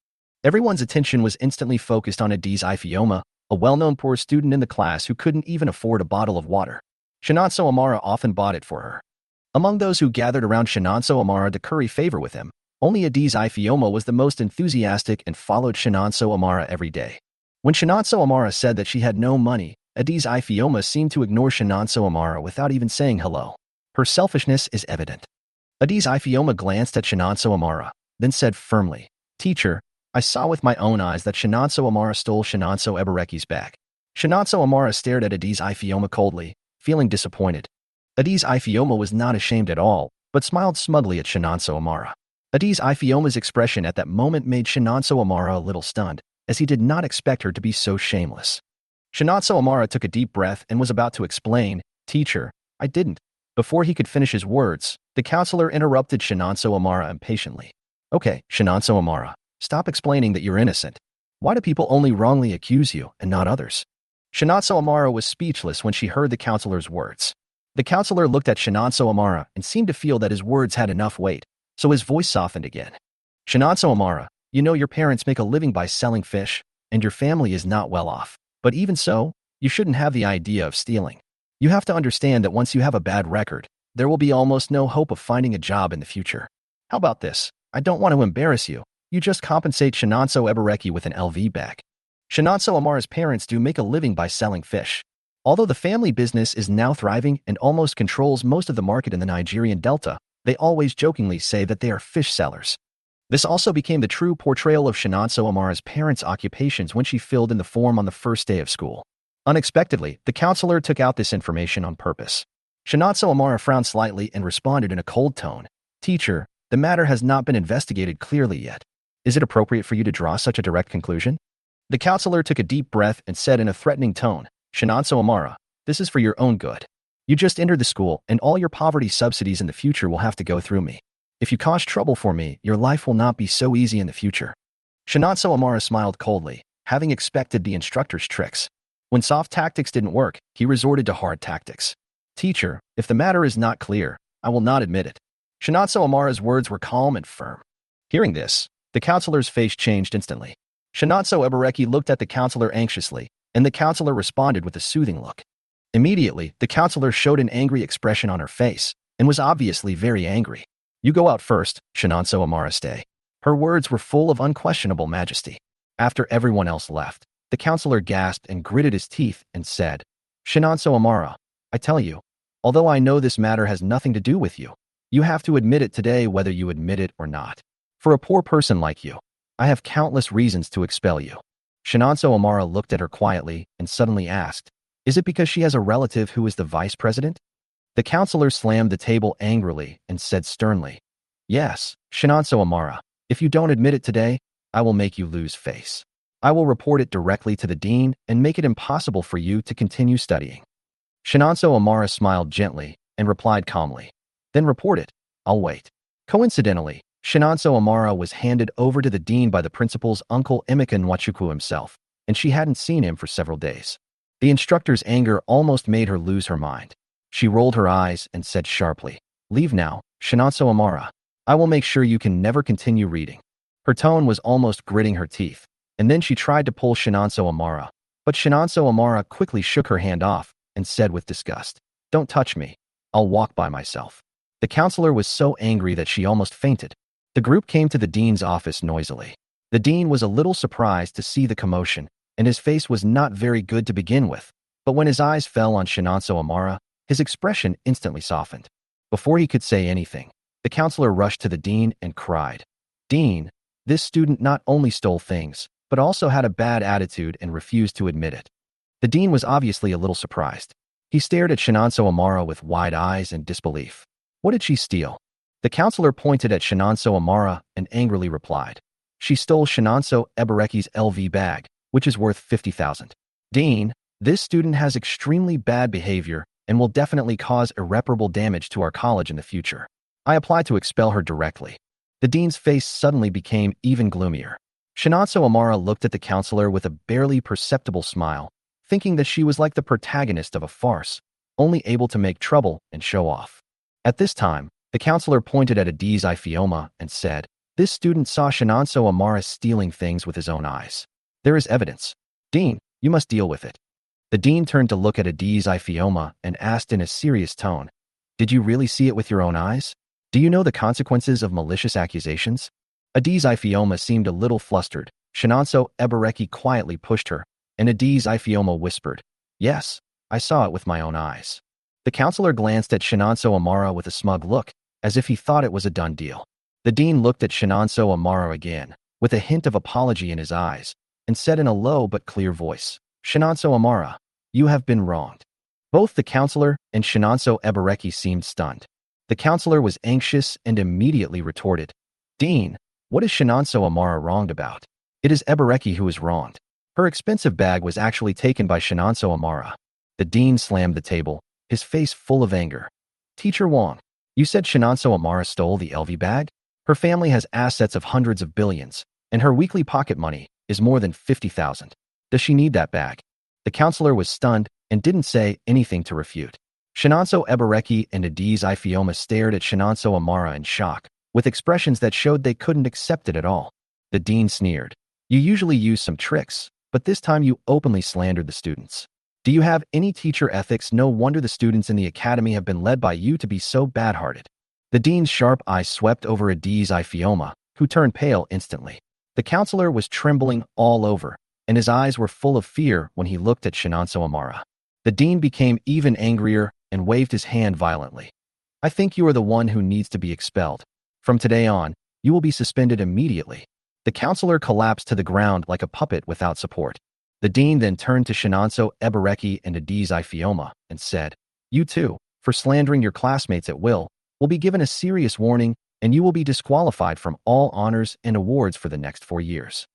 Everyone's attention was instantly focused on Adiz Ifeoma, a well-known poor student in the class who couldn't even afford a bottle of water. Shinonso Amara often bought it for her. Among those who gathered around Shinonso Amara to curry favor with him, only Adiz Ifeoma was the most enthusiastic and followed Shinonso Amara every day. When Shinonso Amara said that she had no money, Adiz Ifeoma seemed to ignore Shinonso Amara without even saying hello. Her selfishness is evident. Adiz Ifeoma glanced at Shinonso Amara, then said firmly, "Teacher, I saw with my own eyes that Shinonso Amara stole Shinonso Ebareki's bag." Shinonso Amara stared at Adiz Ifeoma coldly, feeling disappointed. Adiz Ifeoma was not ashamed at all, but smiled smugly at Shinonso Amara. Adiz Ifeoma's expression at that moment made Shinonso Amara a little stunned, as he did not expect her to be so shameless. Shinonso Amara took a deep breath and was about to explain, "Teacher, I didn't." Before he could finish his words, the counselor interrupted Shinonso Amara impatiently. "Okay, Shinonso Amara, stop explaining that you're innocent. Why do people only wrongly accuse you and not others?" Shinonso Amara was speechless when she heard the counselor's words. The counselor looked at Shinonso Amara and seemed to feel that his words had enough weight, so his voice softened again. "Shinonso Amara, you know your parents make a living by selling fish, and your family is not well off. But even so, you shouldn't have the idea of stealing. You have to understand that once you have a bad record, there will be almost no hope of finding a job in the future. How about this? I don't want to embarrass you. You just compensate Shinonso Ebareki with an LV bag." Shinonso Amara's parents do make a living by selling fish. Although the family business is now thriving and almost controls most of the market in the Nigerian Delta, they always jokingly say that they are fish sellers. This also became the true portrayal of Shinonso Amara's parents' occupations when she filled in the form on the first day of school. Unexpectedly, the counselor took out this information on purpose. Shinonso Amara frowned slightly and responded in a cold tone, "Teacher, the matter has not been investigated clearly yet. Is it appropriate for you to draw such a direct conclusion?" The counselor took a deep breath and said in a threatening tone, "Shinonso Amara, this is for your own good. You just entered the school, and all your poverty subsidies in the future will have to go through me. If you cause trouble for me, your life will not be so easy in the future." Shinonso Amara smiled coldly, having expected the instructor's tricks. When soft tactics didn't work, he resorted to hard tactics. "Teacher, if the matter is not clear, I will not admit it." Shinonso Amara's words were calm and firm. Hearing this, the counselor's face changed instantly. Shinonso Ebareki looked at the counselor anxiously, and the counselor responded with a soothing look. Immediately, the counselor showed an angry expression on her face, and was obviously very angry. "You go out first, Shinonso Amara, stay." Her words were full of unquestionable majesty. After everyone else left, the counselor gasped and gritted his teeth and said, "Shinonso Amara, I tell you, although I know this matter has nothing to do with you, You have to admit it today whether you admit it or not. For a poor person like you, I have countless reasons to expel you. Shinonso Amara looked at her quietly and suddenly asked, is it because she has a relative who is the vice president? The counselor slammed the table angrily and said sternly, yes, Shinonso Amara, if you don't admit it today, I will make you lose face. I will report it directly to the dean and make it impossible for you to continue studying. Shinonso Amara smiled gently and replied calmly, then report it. I'll wait. Coincidentally, Shinonso Amara was handed over to the dean by the principal's uncle Emeka Nwachukwu himself, and she hadn't seen him for several days. The instructor's anger almost made her lose her mind. She rolled her eyes and said sharply, leave now, Shinonso Amara. I will make sure you can never continue reading. Her tone was almost gritting her teeth, and then she tried to pull Shinonso Amara, but Shinonso Amara quickly shook her hand off and said with disgust, don't touch me. I'll walk by myself. The counselor was so angry that she almost fainted. The group came to the dean's office noisily. The dean was a little surprised to see the commotion, and his face was not very good to begin with, but when his eyes fell on Shinonso Amara, his expression instantly softened. Before he could say anything, the counselor rushed to the dean and cried, Dean, this student not only stole things, but also had a bad attitude and refused to admit it. The dean was obviously a little surprised. He stared at Shinonso Amara with wide eyes and disbelief. What did she steal? The counselor pointed at Shinonso Amara and angrily replied, she stole Shinonso Ebareki's LV bag, which is worth 50,000. Dean, this student has extremely bad behavior and will definitely cause irreparable damage to our college in the future. I apply to expel her directly. The dean's face suddenly became even gloomier. Shinonso Amara looked at the counselor with a barely perceptible smile, thinking that she was like the protagonist of a farce, only able to make trouble and show off. At this time, the counselor pointed at Adiz Ifeoma and said, this student saw Shinonso Amara stealing things with his own eyes. There is evidence. Dean, you must deal with it. The dean turned to look at Adiz Ifeoma and asked in a serious tone, did you really see it with your own eyes? Do you know the consequences of malicious accusations? Adiz Ifeoma seemed a little flustered. Shinonso Ebareki quietly pushed her, and Adiz Ifeoma whispered, yes, I saw it with my own eyes. The counselor glanced at Shinonso Amara with a smug look, as if he thought it was a done deal. The dean looked at Shinonso Amara again, with a hint of apology in his eyes, and said in a low but clear voice, Shinonso Amara, you have been wronged. Both the counselor and Shinonso Ebareki seemed stunned. The counselor was anxious and immediately retorted, Dean, what is Shinonso Amara wronged about? It is Ebareki who is wronged. Her expensive bag was actually taken by Shinonso Amara. The dean slammed the table, his face full of anger. Teacher Wong, you said Shinonso Amara stole the LV bag? Her family has assets of hundreds of billions, and her weekly pocket money is more than 50,000. Does she need that bag? The counselor was stunned and didn't say anything to refute. Shinonso Ebareki and Adiz Ifeoma stared at Shinonso Amara in shock, with expressions that showed they couldn't accept it at all. The dean sneered. You usually use some tricks, but this time you openly slandered the students. Do you have any teacher ethics? No wonder the students in the academy have been led by you to be so bad-hearted. The dean's sharp eyes swept over Adiz Ifeoma, who turned pale instantly. The counselor was trembling all over, and his eyes were full of fear when he looked at Shinonso Amara. The dean became even angrier and waved his hand violently. I think you are the one who needs to be expelled. From today on, you will be suspended immediately. The counselor collapsed to the ground like a puppet without support. The dean then turned to Shinonso Ebareki and Adiz Ifeoma and said, you too, for slandering your classmates at will be given a serious warning, and you will be disqualified from all honors and awards for the next 4 years.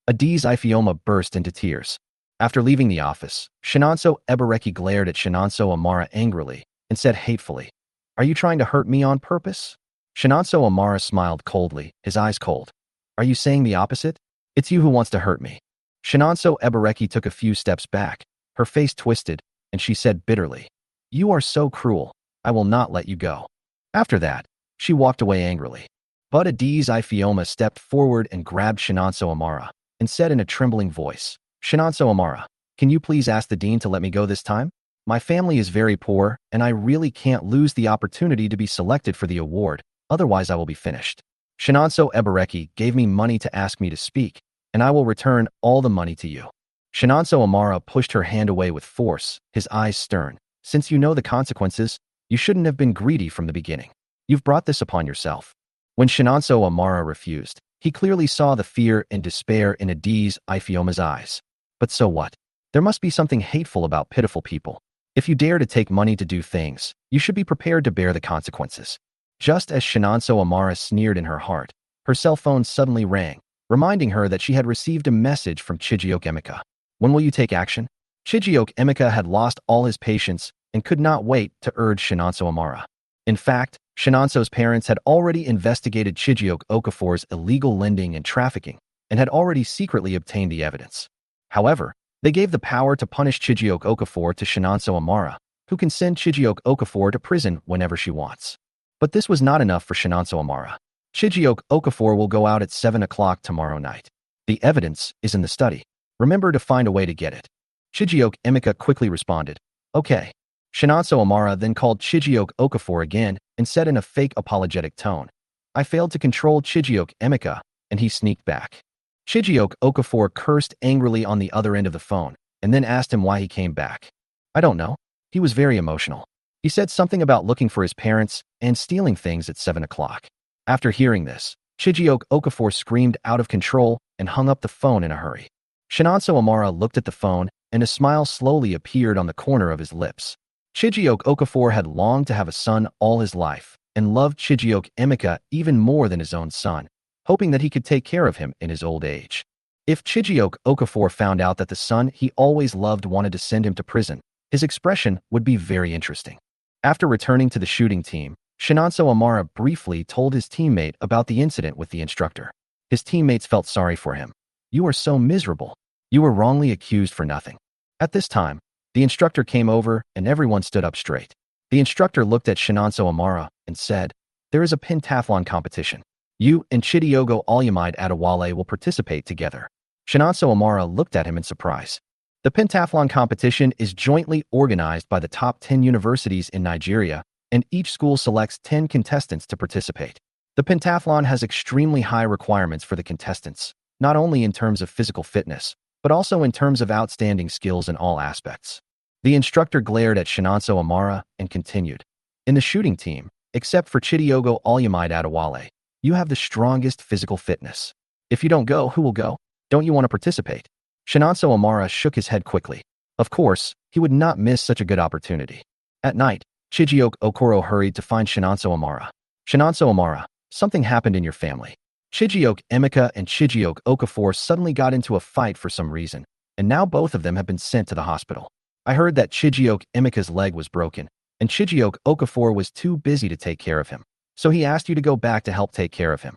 Adiz Ifeoma burst into tears. After leaving the office, Shinonso Ebareki glared at Shinonso Amara angrily and said hatefully, are you trying to hurt me on purpose? Shinonso Amara smiled coldly, his eyes cold. Are you saying the opposite? It's you who wants to hurt me. Shinonso Ebareki took a few steps back, her face twisted, and she said bitterly, you are so cruel. I will not let you go. After that, she walked away angrily. But Adiz Ifeoma stepped forward and grabbed Shinonso Amara and said in a trembling voice, Shinonso Amara, can you please ask the dean to let me go this time? My family is very poor, and I really can't lose the opportunity to be selected for the award, otherwise I will be finished. Shinonso Ebareki gave me money to ask me to speak, and I will return all the money to you. Shinonso Amara pushed her hand away with force, his eyes stern. Since you know the consequences, you shouldn't have been greedy from the beginning. You've brought this upon yourself. When Shinonso Amara refused, he clearly saw the fear and despair in Adi's Ifeoma's eyes. But so what? There must be something hateful about pitiful people. If you dare to take money to do things, you should be prepared to bear the consequences. Just as Shinonso Amara sneered in her heart, her cell phone suddenly rang, reminding her that she had received a message from Chijioke Emeka. When will you take action? Chijioke Emeka had lost all his patience and could not wait to urge Shinonso Amara. In fact, Shinonso's parents had already investigated Chijioke Okafor's illegal lending and trafficking and had already secretly obtained the evidence. However, they gave the power to punish Chijioke Okafor to Shinonso Amara, who can send Chijioke Okafor to prison whenever she wants. But this was not enough for Shinonso Amara. Chijioke Okafor will go out at 7 o'clock tomorrow night. The evidence is in the study. Remember to find a way to get it. Chijioke Emeka quickly responded, okay. Shinonso Amara then called Chijioke Okafor again and said in a fake apologetic tone, I failed to control Chijioke Emeka, and he sneaked back. Chijioke Okafor cursed angrily on the other end of the phone and then asked him why he came back. I don't know. He was very emotional. He said something about looking for his parents and stealing things at 7 o'clock. After hearing this, Chijioke Okafor screamed out of control and hung up the phone in a hurry. Shinonso Amara looked at the phone and a smile slowly appeared on the corner of his lips. Chijioke Okafor had longed to have a son all his life and loved Chijioke Emeka even more than his own son, hoping that he could take care of him in his old age. If Chijioke Okafor found out that the son he always loved wanted to send him to prison, his expression would be very interesting. After returning to the shooting team, Shinonso Amara briefly told his teammate about the incident with the instructor. His teammates felt sorry for him. You are so miserable. You were wrongly accused for nothing. At this time, the instructor came over and everyone stood up straight. The instructor looked at Shinonso Amara and said, there is a pentathlon competition. You and Chidiogo Olumide Adewale will participate together. Shinonso Amara looked at him in surprise. The pentathlon competition is jointly organized by the top 10 universities in Nigeria, and each school selects 10 contestants to participate. The pentathlon has extremely high requirements for the contestants, not only in terms of physical fitness, but also in terms of outstanding skills in all aspects. The instructor glared at Shinonso Amara and continued, in the shooting team, except for Chidiogo Olumide Adewale, you have the strongest physical fitness. If you don't go, who will go? Don't you want to participate? Shinonso Amara shook his head quickly. Of course, he would not miss such a good opportunity. At night, Chijioke Okoro hurried to find Shinonso Amara. Shinonso Amara, something happened in your family. Chijioke Emeka and Chijioke Okafor suddenly got into a fight for some reason, and now both of them have been sent to the hospital. I heard that Chijioke Emeka's leg was broken, and Chijioke Okafor was too busy to take care of him, so he asked you to go back to help take care of him.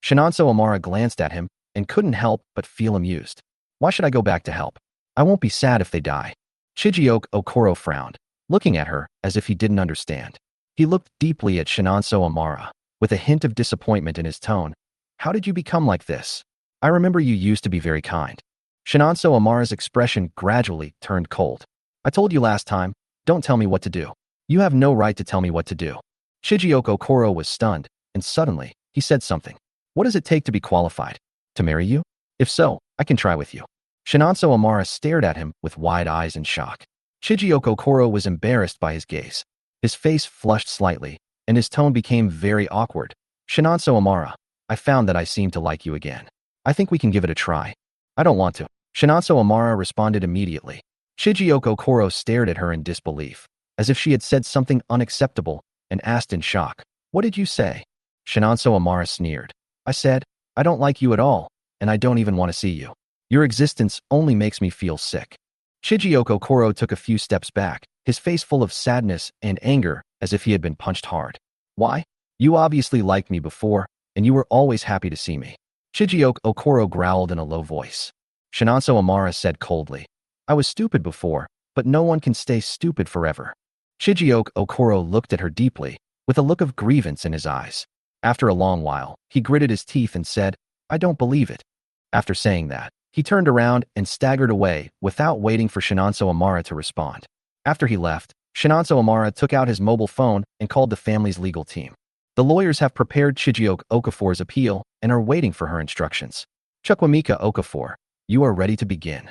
Shinonso Amara glanced at him and couldn't help but feel amused. Why should I go back to help? I won't be sad if they die. Chijioke Okoro frowned, looking at her as if he didn't understand. He looked deeply at Shinonso Amara, with a hint of disappointment in his tone. How did you become like this? I remember you used to be very kind. Shinonso Amara's expression gradually turned cold. I told you last time, don't tell me what to do. You have no right to tell me what to do. Chijioke Okoro was stunned, and suddenly, he said something. What does it take to be qualified? To marry you? If so, I can try with you. Shinonso Amara stared at him with wide eyes in shock. Chijioke Okoro was embarrassed by his gaze. His face flushed slightly, and his tone became very awkward. Shinonso Amara, I found that I seem to like you again. I think we can give it a try. I don't want to. Shinonso Amara responded immediately. Chijioke Okoro stared at her in disbelief, as if she had said something unacceptable, and asked in shock, what did you say? Shinonso Amara sneered. I said, I don't like you at all, and I don't even want to see you. Your existence only makes me feel sick. Chijioke Okoro took a few steps back, his face full of sadness and anger, as if he had been punched hard. Why? You obviously liked me before, and you were always happy to see me. Chijioke Okoro growled in a low voice. Shinonso Amara said coldly, I was stupid before, but no one can stay stupid forever. Chijioke Okoro looked at her deeply, with a look of grievance in his eyes. After a long while, he gritted his teeth and said, I don't believe it. After saying that, he turned around and staggered away without waiting for Shinonso Amara to respond. After he left, Shinonso Amara took out his mobile phone and called the family's legal team. The lawyers have prepared Chijioke Okafor's appeal and are waiting for her instructions. Chukwemeka Okafor, you are ready to begin.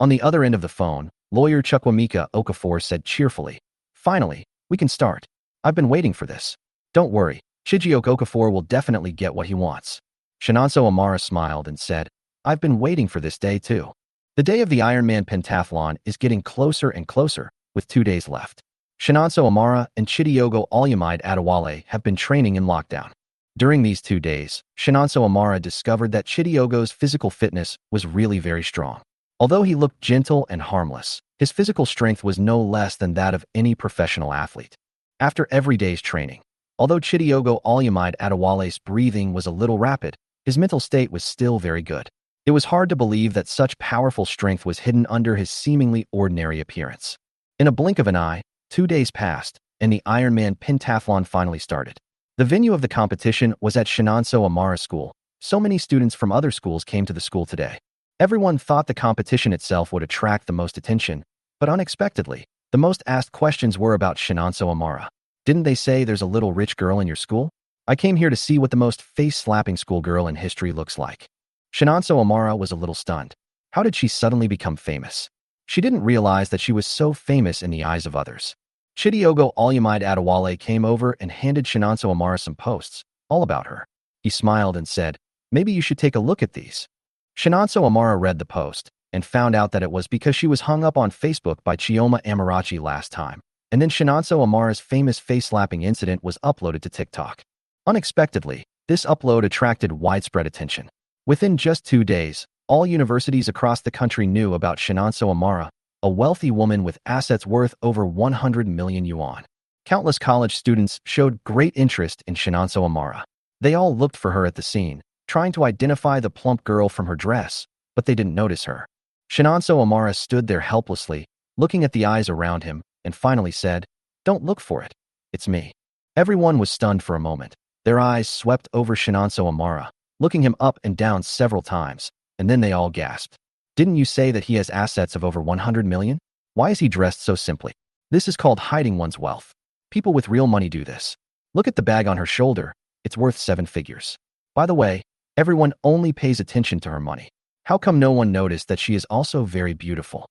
On the other end of the phone, lawyer Chukwemeka Okafor said cheerfully, Finally, we can start. I've been waiting for this. Don't worry, Chijiok Okafor will definitely get what he wants. Shinonso Amara smiled and said, I've been waiting for this day too. The day of the Ironman pentathlon is getting closer and closer, with 2 days left. Shinonso Amara and Chidiogo Olumide Adewale have been training in lockdown. During these 2 days, Shinonso Amara discovered that Chidiogo's physical fitness was really very strong. Although he looked gentle and harmless, his physical strength was no less than that of any professional athlete. After every day's training, although Chidiogo Olumide Adewale's breathing was a little rapid, his mental state was still very good. It was hard to believe that such powerful strength was hidden under his seemingly ordinary appearance. In a blink of an eye, 2 days passed, and the Ironman pentathlon finally started. The venue of the competition was at Shinonso Amara School. So many students from other schools came to the school today. Everyone thought the competition itself would attract the most attention, but unexpectedly, the most asked questions were about Shinonso Amara. Didn't they say there's a little rich girl in your school? I came here to see what the most face-slapping schoolgirl in history looks like. Shinonso Amara was a little stunned. How did she suddenly become famous? She didn't realize that she was so famous in the eyes of others. Chidiogo Olumide Adewale came over and handed Shinonso Amara some posts, all about her. He smiled and said, maybe you should take a look at these. Shinonso Amara read the post and found out that it was because she was hung up on Facebook by Chioma Amarachi last time, and then Shinonso Amara's famous face-slapping incident was uploaded to TikTok. Unexpectedly, this upload attracted widespread attention. Within just 2 days, all universities across the country knew about Shinonso Amara, a wealthy woman with assets worth over 100 million yuan. Countless college students showed great interest in Shinonso Amara. They all looked for her at the scene, trying to identify the plump girl from her dress, but they didn't notice her. Shinonso Amara stood there helplessly, looking at the eyes around him, and finally said, don't look for it. It's me. Everyone was stunned for a moment. Their eyes swept over Shinonso Amara, looking him up and down several times, and then they all gasped. Didn't you say that he has assets of over 100 million? Why is he dressed so simply? This is called hiding one's wealth. People with real money do this. Look at the bag on her shoulder. It's worth 7 figures. By the way, everyone only pays attention to her money. How come no one noticed that she is also very beautiful?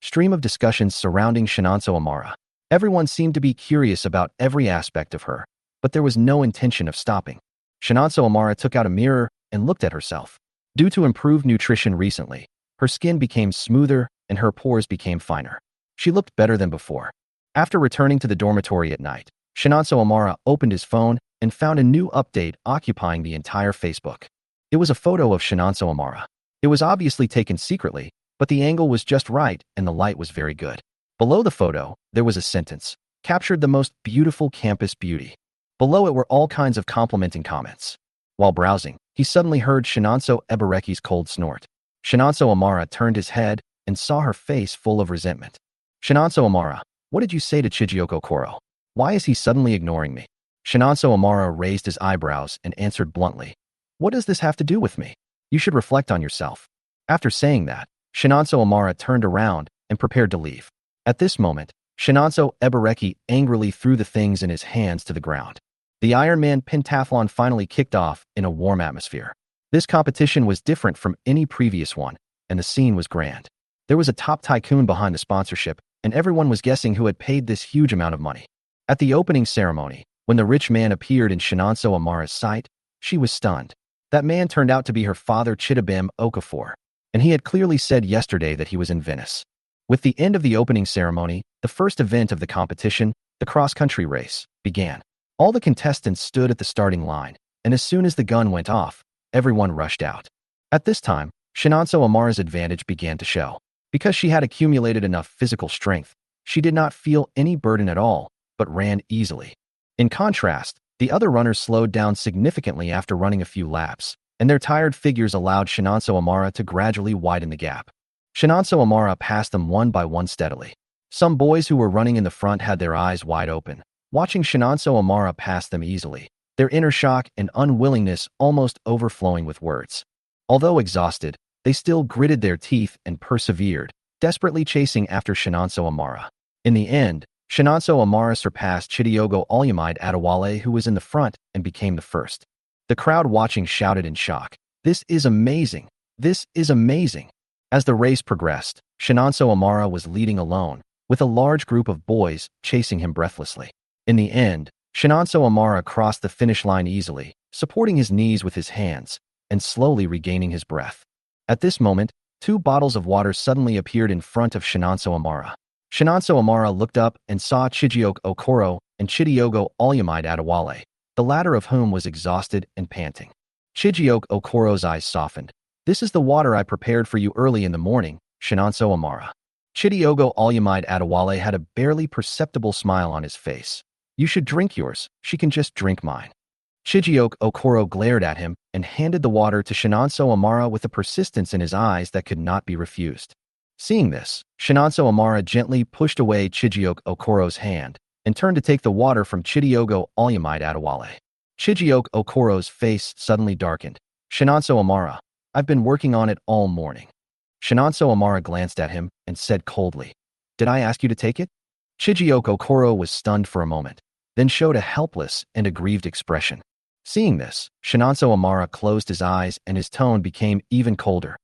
Stream of discussions surrounding Shinonso Amara. Everyone seemed to be curious about every aspect of her, but there was no intention of stopping. Shinonso Amara took out a mirror and looked at herself. Due to improved nutrition recently, her skin became smoother and her pores became finer. She looked better than before. After returning to the dormitory at night, Shinonso Amara opened his phone and found a new update occupying the entire Facebook. It was a photo of Shinonso Amara. It was obviously taken secretly, but the angle was just right and the light was very good. Below the photo, there was a sentence, captured the most beautiful campus beauty. Below it were all kinds of complimenting comments. While browsing, he suddenly heard Shinonso Ebareki's cold snort. Shinonso Amara turned his head and saw her face full of resentment. Shinonso Amara, what did you say to Chijioko Koro? Why is he suddenly ignoring me? Shinonso Amara raised his eyebrows and answered bluntly, what does this have to do with me? You should reflect on yourself. After saying that, Shinonso Amara turned around and prepared to leave. At this moment, Shinonso Ebareki angrily threw the things in his hands to the ground. The Ironman pentathlon finally kicked off in a warm atmosphere. This competition was different from any previous one, and the scene was grand. There was a top tycoon behind the sponsorship, and everyone was guessing who had paid this huge amount of money. At the opening ceremony, when the rich man appeared in Shinonso Amara's sight, she was stunned. That man turned out to be her father Chidabem Okafor, and he had clearly said yesterday that he was in Venice. With the end of the opening ceremony, the first event of the competition, the cross-country race, began. All the contestants stood at the starting line, and as soon as the gun went off, everyone rushed out. At this time, Shinonso Amara's advantage began to show. Because she had accumulated enough physical strength, she did not feel any burden at all, but ran easily. In contrast, the other runners slowed down significantly after running a few laps, and their tired figures allowed Shinonso Amara to gradually widen the gap. Shinonso Amara passed them one by one steadily. Some boys who were running in the front had their eyes wide open, watching Shinonso Amara pass them easily, their inner shock and unwillingness almost overflowing with words. Although exhausted, they still gritted their teeth and persevered, desperately chasing after Shinonso Amara. In the end, Shinonso Amara surpassed Chidiogo Olumide Adewale, who was in the front, and became the first. The crowd watching shouted in shock, "This is amazing! This is amazing!" As the race progressed, Shinonso Amara was leading alone, with a large group of boys chasing him breathlessly. In the end, Shinonso Amara crossed the finish line easily, supporting his knees with his hands, and slowly regaining his breath. At this moment, 2 bottles of water suddenly appeared in front of Shinonso Amara. Shinonso Amara looked up and saw Chijioke Okoro and Chidiogo Olumide Adewale, the latter of whom was exhausted and panting. Chijioke Okoro's eyes softened. "This is the water I prepared for you early in the morning, Shinonso Amara." Chidiogo Olumide Adewale had a barely perceptible smile on his face. "You should drink yours, she can just drink mine." Chijioke Okoro glared at him and handed the water to Shinonso Amara with a persistence in his eyes that could not be refused. Seeing this, Shinonso Amara gently pushed away Chijioke Okoro's hand and turned to take the water from Chidiogo Olumide Adewale. Chijioke Okoro's face suddenly darkened. "Shinonso Amara, I've been working on it all morning." Shinonso Amara glanced at him and said coldly, "Did I ask you to take it?" Chijioke Okoro was stunned for a moment, then showed a helpless and aggrieved expression. Seeing this, Shinonso Amara closed his eyes and his tone became even colder.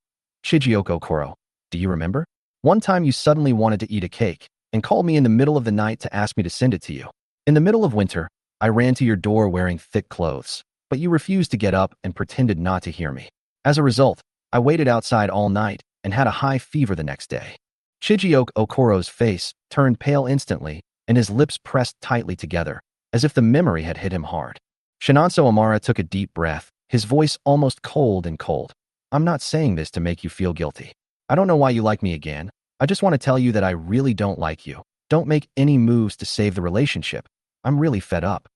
"Chijioke Okoro, do you remember? One time you suddenly wanted to eat a cake and called me in the middle of the night to ask me to send it to you. In the middle of winter, I ran to your door wearing thick clothes, but you refused to get up and pretended not to hear me. As a result, I waited outside all night and had a high fever the next day." Chijioke Okoro's face turned pale instantly, and his lips pressed tightly together, as if the memory had hit him hard. Shinonso Amara took a deep breath, his voice almost cold and cold. "I'm not saying this to make you feel guilty. I don't know why you like me again. I just want to tell you that I really don't like you. Don't make any moves to save the relationship. I'm really fed up."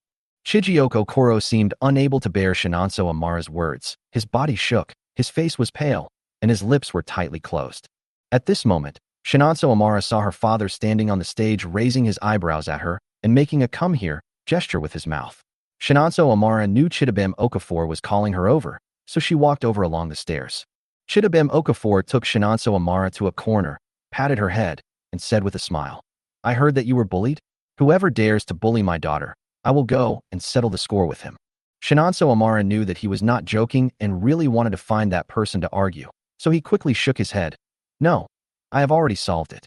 Chijioke Okoro seemed unable to bear Shinonso Amara's words. His body shook, his face was pale, and his lips were tightly closed. At this moment, Shinonso Amara saw her father standing on the stage, raising his eyebrows at her and making a "come here" gesture with his mouth. Shinonso Amara knew Chidibem Okafor was calling her over, so she walked over along the stairs. Chidibem Okafor took Shinonso Amara to a corner, patted her head, and said with a smile, "I heard that you were bullied? Whoever dares to bully my daughter, I will go and settle the score with him." Shinonso Amara knew that he was not joking and really wanted to find that person to argue, so he quickly shook his head. "No, I have already solved it."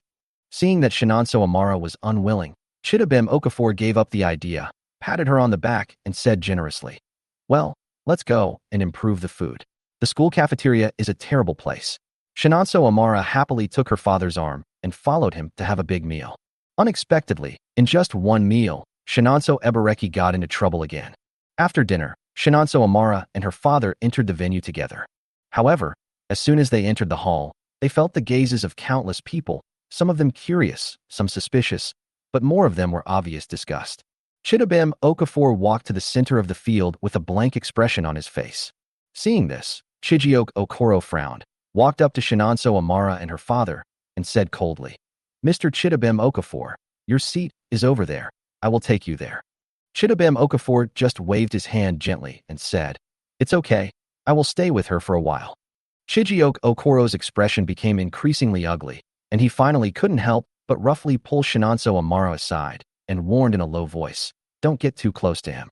Seeing that Shinonso Amara was unwilling, Chidibem Okafor gave up the idea, patted her on the back, and said generously, "Well, let's go and improve the food. The school cafeteria is a terrible place." Shinonso Amara happily took her father's arm and followed him to have a big meal. Unexpectedly, in just one meal, Shinonso Ebereki got into trouble again. After dinner, Shinonso Amara and her father entered the venue together. However, as soon as they entered the hall, they felt the gazes of countless people, some of them curious, some suspicious, but more of them were obvious disgust. Chidibem Okafor walked to the center of the field with a blank expression on his face. Seeing this, Chijioke Okoro frowned, walked up to Shinonso Amara and her father, and said coldly, "Mr. Chidibem Okafor, your seat is over there. I will take you there." Chidibem Okafor just waved his hand gently and said, "It's okay. I will stay with her for a while." Chijioke Okoro's expression became increasingly ugly, and he finally couldn't help but roughly pull Shinonso Amara aside and warned in a low voice, "Don't get too close to him."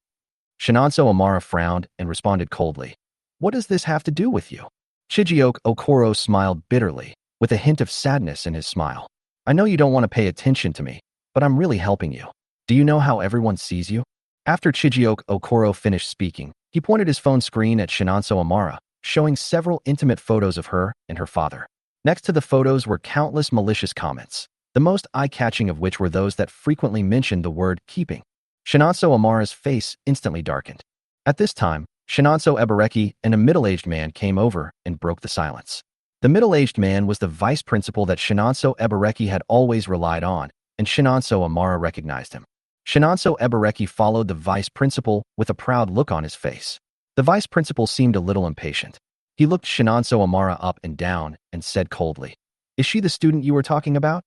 Shinonso Amara frowned and responded coldly, "What does this have to do with you?" Chijioke Okoro smiled bitterly, with a hint of sadness in his smile. "I know you don't want to pay attention to me, but I'm really helping you. Do you know how everyone sees you?" After Chijioke Okoro finished speaking, he pointed his phone screen at Shinonso Amara, showing several intimate photos of her and her father. Next to the photos were countless malicious comments, the most eye-catching of which were those that frequently mentioned the word keeping. Shinonso Amara's face instantly darkened. At this time, Shinonso Ebereki and a middle-aged man came over and broke the silence. The middle-aged man was the vice principal that Shinonso Ebereki had always relied on, and Shinonso Amara recognized him. Shinonso Ebereki followed the vice principal with a proud look on his face. The vice principal seemed a little impatient. He looked Shinonso Amara up and down and said coldly, "Is she the student you were talking about?"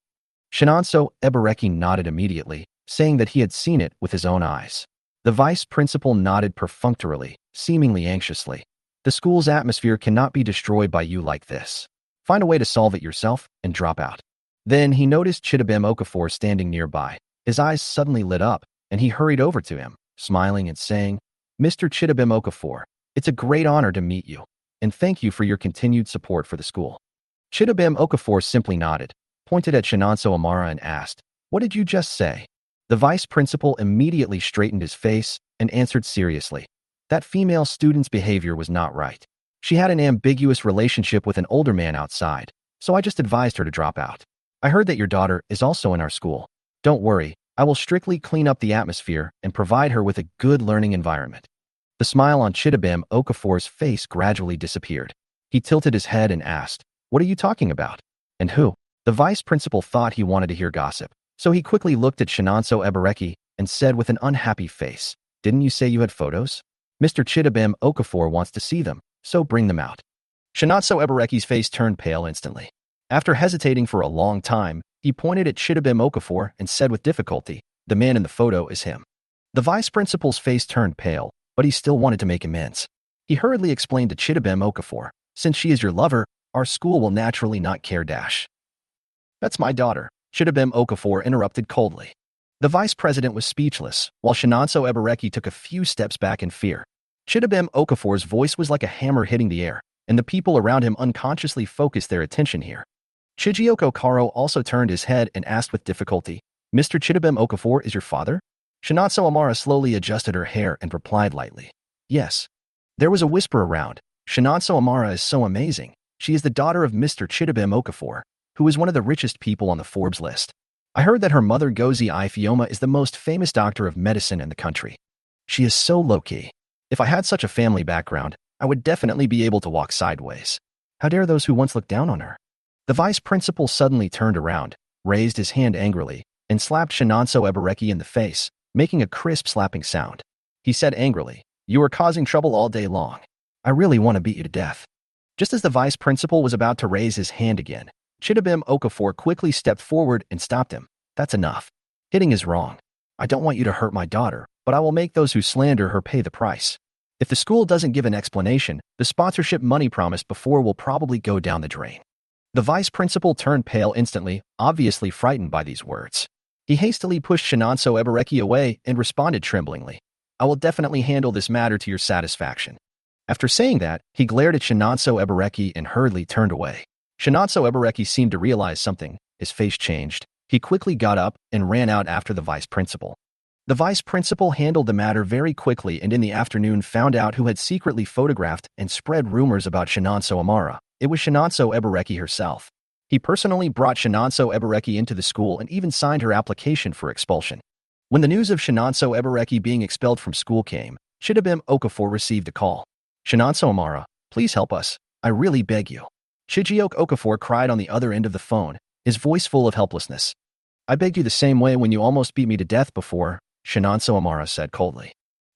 Shinonso Ebereki nodded immediately, saying that he had seen it with his own eyes. The vice principal nodded perfunctorily, seemingly anxiously. "The school's atmosphere cannot be destroyed by you like this. Find a way to solve it yourself and drop out." Then he noticed Chidibem Okafor standing nearby. His eyes suddenly lit up, and he hurried over to him, smiling and saying, "Mr. Chidibem Okafor, it's a great honor to meet you, and thank you for your continued support for the school." Chidibem Okafor simply nodded, pointed at Shinonso Amara and asked, "What did you just say?" The vice principal immediately straightened his face and answered seriously. That female student's behavior was not right. She had an ambiguous relationship with an older man outside, so I just advised her to drop out. I heard that your daughter is also in our school. Don't worry, I will strictly clean up the atmosphere and provide her with a good learning environment. The smile on Chidabem Okafor's face gradually disappeared. He tilted his head and asked, "What are you talking about? And who?" The vice principal thought he wanted to hear gossip, so he quickly looked at Shinonso Ebareki and said with an unhappy face, "Didn't you say you had photos? Mr. Chidabem Okafor wants to see them, so bring them out." Shinonso Ebareki's face turned pale instantly. After hesitating for a long time, he pointed at Chidabem Okafor and said with difficulty, "The man in the photo is him." The vice principal's face turned pale, but he still wanted to make amends. He hurriedly explained to Chidabem Okafor, "Since she is your lover, our school will naturally not care dash." "That's my daughter," Chidabem Okafor interrupted coldly. The vice president was speechless, while Shinonso Ebareki took a few steps back in fear. Chidabem Okafor's voice was like a hammer hitting the air, and the people around him unconsciously focused their attention here. Chijioke Okaro also turned his head and asked with difficulty, "Mr. Chidabem Okafor is your father?" Shinonso Amara slowly adjusted her hair and replied lightly, "Yes." There was a whisper around, "Shinonso Amara is so amazing. She is the daughter of Mr. Chidabem Okafor, who is one of the richest people on the Forbes list. I heard that her mother Ngozi Chiamaka is the most famous doctor of medicine in the country. She is so low-key. If I had such a family background, I would definitely be able to walk sideways. How dare those who once looked down on her?" The vice principal suddenly turned around, raised his hand angrily, and slapped Shinonso Ebareki in the face, making a crisp slapping sound. He said angrily, "You are causing trouble all day long. I really want to beat you to death." Just as the vice principal was about to raise his hand again, Chidabem Okafor quickly stepped forward and stopped him. "That's enough. Hitting is wrong. I don't want you to hurt my daughter, but I will make those who slander her pay the price. If the school doesn't give an explanation, the sponsorship money promised before will probably go down the drain." The vice principal turned pale instantly, obviously frightened by these words. He hastily pushed Shinonso Ebareki away and responded tremblingly, "I will definitely handle this matter to your satisfaction." After saying that, he glared at Shinonso Ebareki and hurriedly turned away. Shinonso Ebareki seemed to realize something. His face changed. He quickly got up and ran out after the vice principal. The vice principal handled the matter very quickly and in the afternoon found out who had secretly photographed and spread rumors about Shinonso Amara. It was Shinonso Ebareki herself. He personally brought Shinonso Ebareki into the school and even signed her application for expulsion. When the news of Shinonso Ebareki being expelled from school came, Chidabem Okafor received a call. "Shinonso Amara, please help us. I really beg you." Chijioke Okafor cried on the other end of the phone, his voice full of helplessness. "I begged you the same way when you almost beat me to death before," Shinonso Amara said coldly.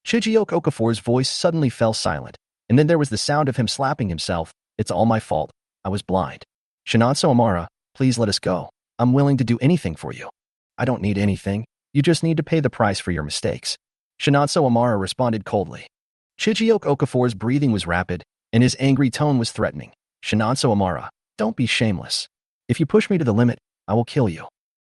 Chijioke Okafor's voice suddenly fell silent, and then there was the sound of him slapping himself. "It's all my fault. I was blind. Shinonso Amara, please let us go. I'm willing to do anything for you." "I don't need anything. You just need to pay the price for your mistakes," Shinonso Amara responded coldly. Chijioke Okafor's breathing was rapid, and his angry tone was threatening. "Shinonso Amara, don't be shameless. If you push me to the limit, I will kill you."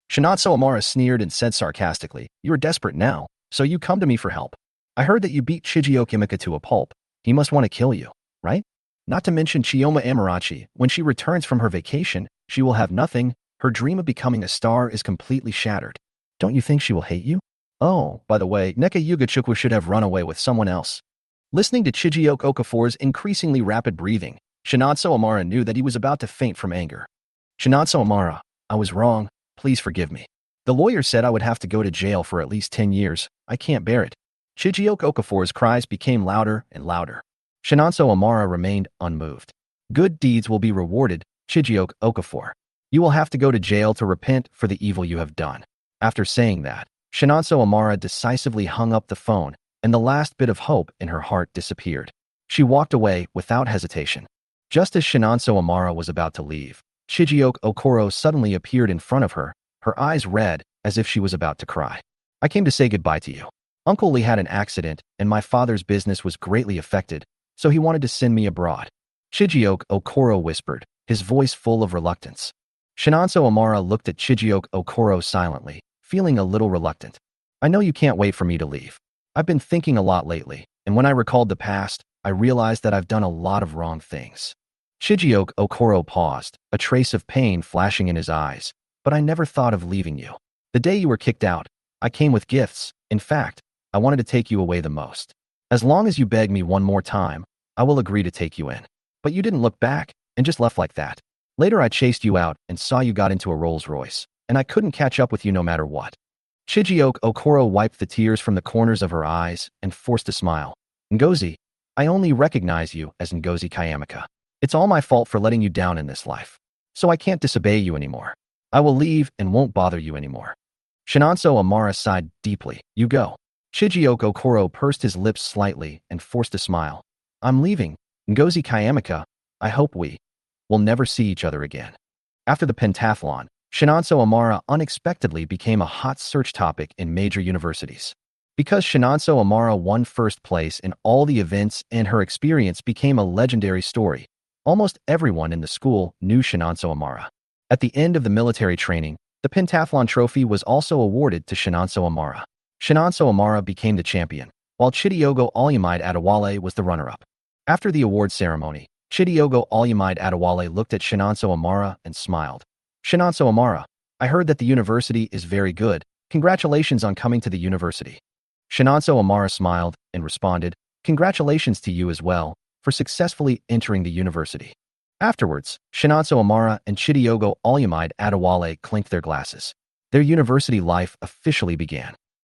Shinonso Amara sneered and said sarcastically, "You are desperate now, so you come to me for help. I heard that you beat Chijioke Chiamaka to a pulp. He must want to kill you, right? Not to mention Chioma Amarachi, when she returns from her vacation, she will have nothing. Her dream of becoming a star is completely shattered. Don't you think she will hate you? Oh, by the way, Neka Yugachukwu should have run away with someone else." Listening to Chijioke Okafor's increasingly rapid breathing, Shinonso Amara knew that he was about to faint from anger. "Shinonso Amara, I was wrong. Please forgive me. The lawyer said I would have to go to jail for at least 10 years. I can't bear it." Chijioke Okafor's cries became louder and louder. Shinonso Amara remained unmoved. "Good deeds will be rewarded, Chijioke Okafor. You will have to go to jail to repent for the evil you have done." After saying that, Shinonso Amara decisively hung up the phone, and the last bit of hope in her heart disappeared. She walked away without hesitation. Just as Shinonso Amara was about to leave, Chijioke Okoro suddenly appeared in front of her, her eyes red as if she was about to cry. "I came to say goodbye to you. Uncle Lee had an accident, and my father's business was greatly affected, so he wanted to send me abroad," Chijioke Okoro whispered, his voice full of reluctance. Shinonso Amara looked at Chijioke Okoro silently, feeling a little reluctant. "I know you can't wait for me to leave. I've been thinking a lot lately, and when I recalled the past, I realized that I've done a lot of wrong things." Chijioke Okoro paused, a trace of pain flashing in his eyes. "But I never thought of leaving you. The day you were kicked out, I came with gifts. In fact, I wanted to take you away the most. As long as you beg me one more time, I will agree to take you in. But you didn't look back and just left like that. Later I chased you out and saw you got into a Rolls Royce, and I couldn't catch up with you no matter what. Chijioke Okoro wiped the tears from the corners of her eyes and forced a smile. Ngozi, I only recognize you as Ngozi Chiamaka. It's all my fault for letting you down in this life. So I can't disobey you anymore. I will leave and won't bother you anymore. Shinonso Amara sighed deeply. You go. Chijioke Okoro pursed his lips slightly and forced a smile. I'm leaving. Ngozi Chiamaka, I hope we will never see each other again. After the pentathlon, Shinonso Amara unexpectedly became a hot search topic in major universities. Because Shinonso Amara won first place in all the events and her experience became a legendary story, almost everyone in the school knew Shinonso Amara. At the end of the military training, the pentathlon trophy was also awarded to Shinonso Amara. Shinonso Amara became the champion, while Chidiogo Olumide Adewale was the runner-up. After the award ceremony, Chidiogo Olumide Adewale looked at Shinonso Amara and smiled. Shinonso Amara, I heard that the university is very good. Congratulations on coming to the university. Shinonso Amara smiled and responded, congratulations to you as well for successfully entering the university. Afterwards, Shinonso Amara and Chidiogo Olumide Adewale clinked their glasses. Their university life officially began.